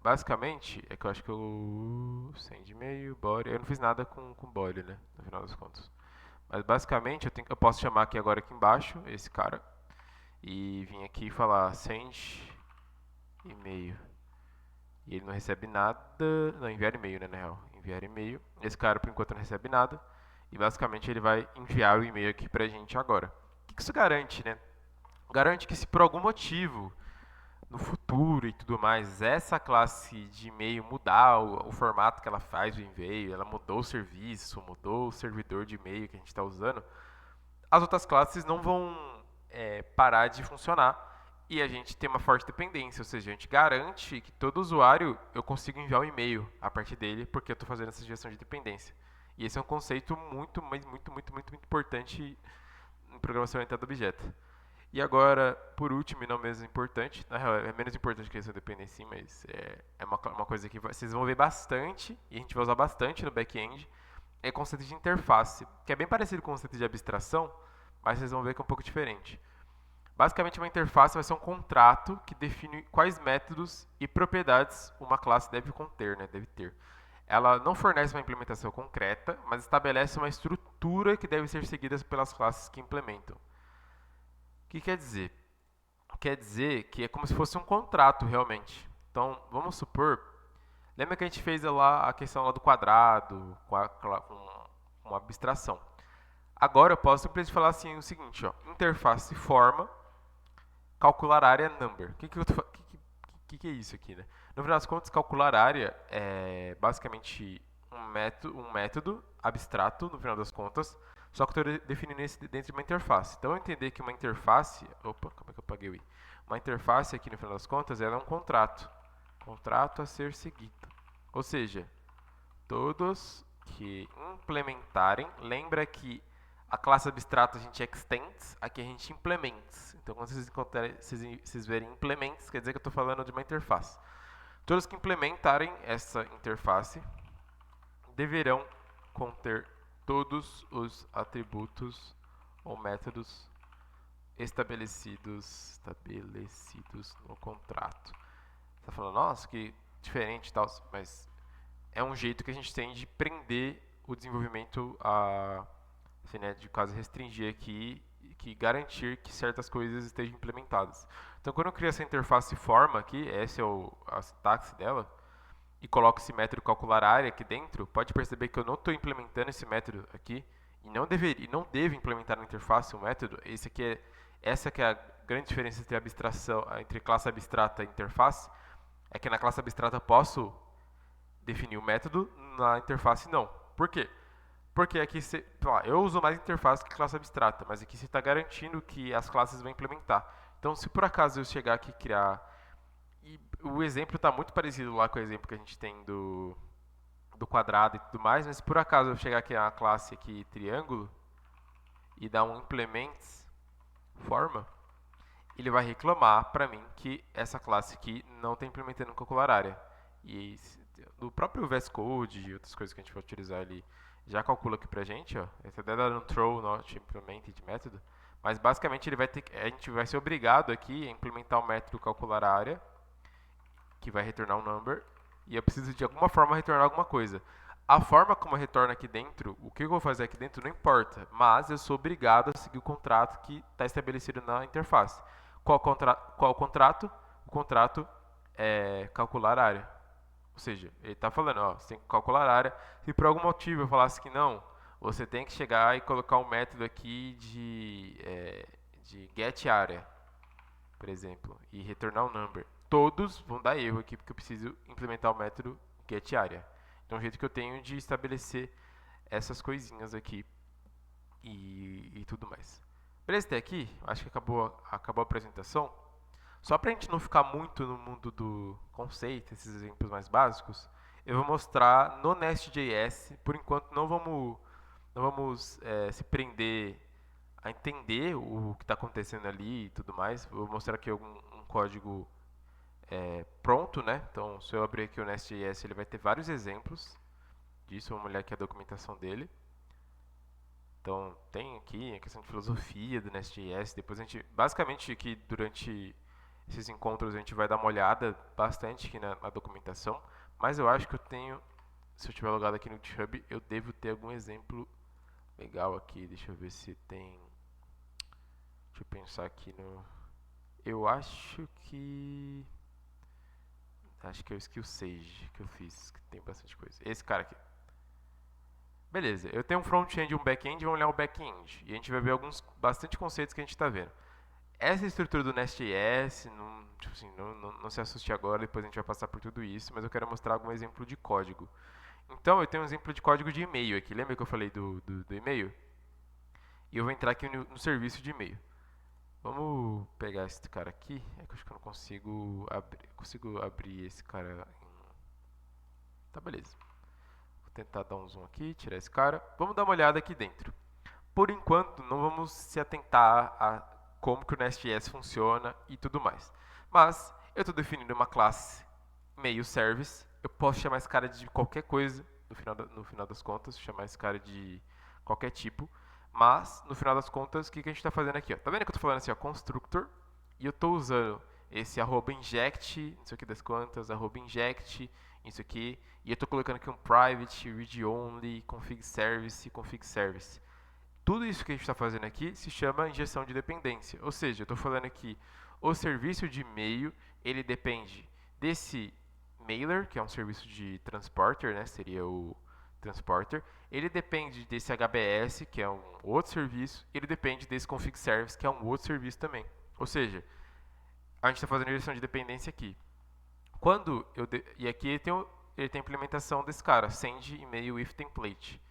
basicamente, é que eu acho que eu send e-mail, body, eu não fiz nada com body, né, no final das contas. Mas basicamente eu posso chamar aqui agora aqui embaixo, esse cara, e vir aqui e falar send e-mail. E ele não recebe nada, não, enviar e-mail, né, na real, enviar e-mail. Esse cara por enquanto não recebe nada, e basicamente ele vai enviar o e-mail aqui pra gente agora. O que isso garante, né? Garante que se por algum motivo no futuro e tudo mais, essa classe de e-mail mudar o formato que ela faz o e-mail, ela mudou o serviço, mudou o servidor de e-mail que a gente está usando, as outras classes não vão parar de funcionar e a gente tem uma forte dependência, ou seja, a gente garante que todo usuário eu consigo enviar um e-mail a partir dele porque eu estou fazendo essa gestão de dependência. E esse é um conceito muito, mas muito importante em programação orientada a objeto. E agora, por último e não menos importante, na real é menos importante que essa dependência sim, mas é uma coisa que vocês vão ver bastante, e a gente vai usar bastante no back-end, é o conceito de interface, que é bem parecido com o conceito de abstração, mas vocês vão ver que é um pouco diferente. Basicamente, uma interface vai ser um contrato que define quais métodos e propriedades uma classe deve conter, né, deve ter. Ela não fornece uma implementação concreta, mas estabelece uma estrutura que deve ser seguida pelas classes que implementam. O que quer dizer? Quer dizer que é como se fosse um contrato realmente. Então, vamos supor, lembra que a gente fez lá a questão lá do quadrado, com abstração. Agora eu posso simplesmente falar assim o seguinte, ó, interface forma, calcular área number. O que é isso aqui, né? No final das contas, calcular área é basicamente um método abstrato, no final das contas, só que eu estou definindo isso dentro de uma interface. Então, eu entender que uma interface... Opa, como é que eu apaguei o i? Uma interface aqui, no final das contas, ela é um contrato. Contrato a ser seguido. Ou seja, todos que implementarem... Lembra que a classe abstrata a gente extends, aqui a gente implements. Então, quando vocês verem implements, quer dizer que eu estou falando de uma interface. Todos que implementarem essa interface deverão conter todos os atributos ou métodos estabelecidos no contrato. Você está falando, nossa, que diferente e tal, mas é um jeito que a gente tem de prender o desenvolvimento a, assim, né, de caso restringir aqui, que garantir que certas coisas estejam implementadas. Então, quando eu crio essa interface forma aqui, essa é a sintaxe dela, e coloco esse método calcular área aqui dentro, pode perceber que eu não estou implementando esse método aqui e não devo implementar na interface um método. Essa que é a grande diferença entre abstração, entre classe abstrata e interface, é que na classe abstrata eu posso definir o método, na interface não. Por quê? Porque aqui eu uso mais interface que classe abstrata, mas aqui você está garantindo que as classes vão implementar. Então, se por acaso eu chegar aqui e criar... E o exemplo está muito parecido lá com o exemplo que a gente tem do quadrado e tudo mais, mas se por acaso eu chegar aqui na classe aqui triângulo e dar um implements forma, ele vai reclamar para mim que essa classe aqui não está implementando calcular área. E do próprio VS Code e outras coisas que a gente vai utilizar ali, já calcula aqui pra gente, ó. Esse até dá um throw not implemented método, Mas basicamente a gente vai ser obrigado aqui a implementar o método calcular área, que vai retornar um number, e eu preciso de alguma forma retornar alguma coisa. A forma como eu retorno aqui dentro, o que eu vou fazer aqui dentro não importa, mas eu sou obrigado a seguir o contrato que está estabelecido na interface. Qual o contrato? O contrato é calcular área. Ou seja, ele está falando, ó, você tem que calcular a área. Se por algum motivo eu falasse que não, você tem que chegar e colocar um método aqui de get area, por exemplo, e retornar um number. Todos vão dar erro aqui porque eu preciso implementar o método getArea. Então, é um jeito que eu tenho de estabelecer essas coisinhas aqui e tudo mais. Beleza, até aqui? Acho que acabou a apresentação. Só para a gente não ficar muito no mundo do conceito, esses exemplos mais básicos, eu vou mostrar no Nest.js. Por enquanto, não vamos se prender a entender o que está acontecendo ali e tudo mais. Vou mostrar aqui um código pronto, né? Então, se eu abrir aqui o Nest.js, ele vai ter vários exemplos disso. Vamos olhar aqui a documentação dele. Então, tem aqui a questão de filosofia do Nest.js. Depois a gente, basicamente, aqui durante esses encontros, a gente vai dar uma olhada bastante aqui na documentação. Mas eu acho que eu tenho, se eu estiver logado aqui no GitHub, eu devo ter algum exemplo legal aqui. Deixa eu ver se tem. Deixa eu pensar aqui no. Eu acho que. Acho que é o Skill Sage que eu fiz, que tem bastante coisa. Esse cara aqui. Beleza, eu tenho um front-end e um back-end, vamos olhar o back-end. E a gente vai ver bastante conceitos que a gente está vendo. Essa estrutura do Nest.js, tipo assim, não se assuste agora, depois a gente vai passar por tudo isso, mas eu quero mostrar algum exemplo de código. Então, eu tenho um exemplo de código de e-mail aqui. Lembra que eu falei do e-mail? E eu vou entrar aqui no serviço de e-mail. Vamos pegar esse cara aqui. É que eu acho que eu não consigo abrir. Consigo abrir esse cara em... Tá, beleza. Vou tentar dar um zoom aqui, tirar esse cara. Vamos dar uma olhada aqui dentro. Por enquanto, não vamos se atentar a como que o Nest.js funciona e tudo mais. Mas, eu estou definindo uma classe meio service. Eu posso chamar esse cara de qualquer coisa, no final das contas, chamar esse cara de qualquer tipo. Mas, no final das contas, o que a gente está fazendo aqui? Ó? Tá vendo que eu estou falando assim, ó, constructor, e eu estou usando esse @inject, não sei o que das quantas, @inject, isso aqui, e eu estou colocando aqui um private, read only, config service. Tudo isso que a gente está fazendo aqui se chama injeção de dependência. Ou seja, eu estou falando aqui, o serviço de e-mail, ele depende desse mailer, que é um serviço de transporter, né? Seria o transporter. Ele depende desse HBS, que é um outro serviço. Ele depende desse config service, que é um outro serviço também. Ou seja, a gente está fazendo injeção de dependência aqui. E aqui ele tem a implementação desse cara, send email with template.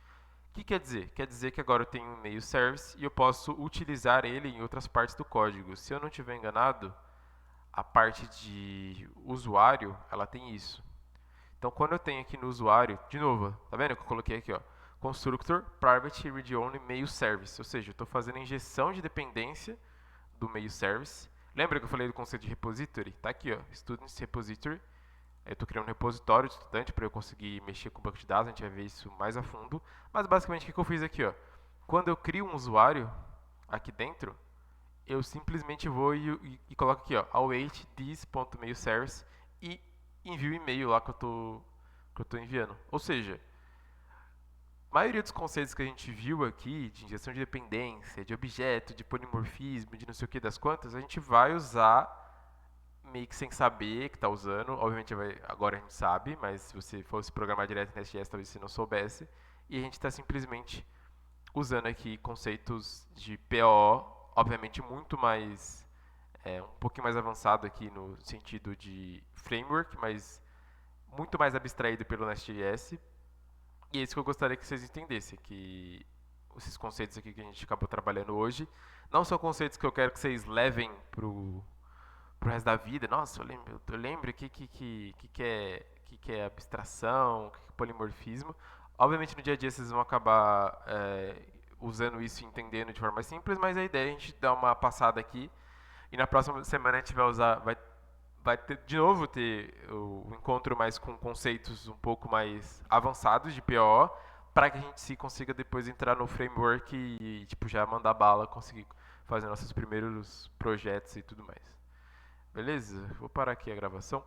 O que quer dizer? Quer dizer que agora eu tenho um e-mail service e eu posso utilizar ele em outras partes do código. Se eu não estiver enganado, a parte de usuário, ela tem isso. Então, quando eu tenho aqui no usuário, de novo, tá vendo que eu coloquei aqui, ó, constructor private read only mail service, ou seja, eu estou fazendo a injeção de dependência do mail service. Lembra que eu falei do conceito de repository? Tá aqui, ó, students repository. Eu estou criando um repositório de estudante para eu conseguir mexer com o banco de dados, a gente vai ver isso mais a fundo. Mas basicamente o que eu fiz aqui, ó, quando eu crio um usuário aqui dentro, eu simplesmente vou e coloco aqui, ó, await this.mailService e envio o e-mail lá que eu tô enviando. Ou seja, a maioria dos conceitos que a gente viu aqui, de injeção de dependência, de objeto, de polimorfismo, de não sei o que das quantas, a gente vai usar meio que sem saber que está usando. Obviamente agora a gente sabe, mas se você fosse programar direto em STS, talvez você não soubesse. E a gente está simplesmente usando aqui conceitos de PO, obviamente muito mais, um pouquinho mais avançado aqui no sentido de framework, mas muito mais abstraído pelo Nest.js. E é isso que eu gostaria que vocês entendessem, que esses conceitos aqui que a gente acabou trabalhando hoje, não são conceitos que eu quero que vocês levem pro resto da vida. Nossa, eu lembro o que é abstração, o que é polimorfismo. Obviamente no dia a dia vocês vão acabar usando isso e entendendo de forma mais simples, mas a ideia é a gente dar uma passada aqui e na próxima semana a gente vai de novo ter o encontro mais com conceitos um pouco mais avançados de PO, para que a gente consiga depois entrar no framework e tipo já mandar bala, conseguir fazer nossos primeiros projetos e tudo mais. Beleza? Vou parar aqui a gravação.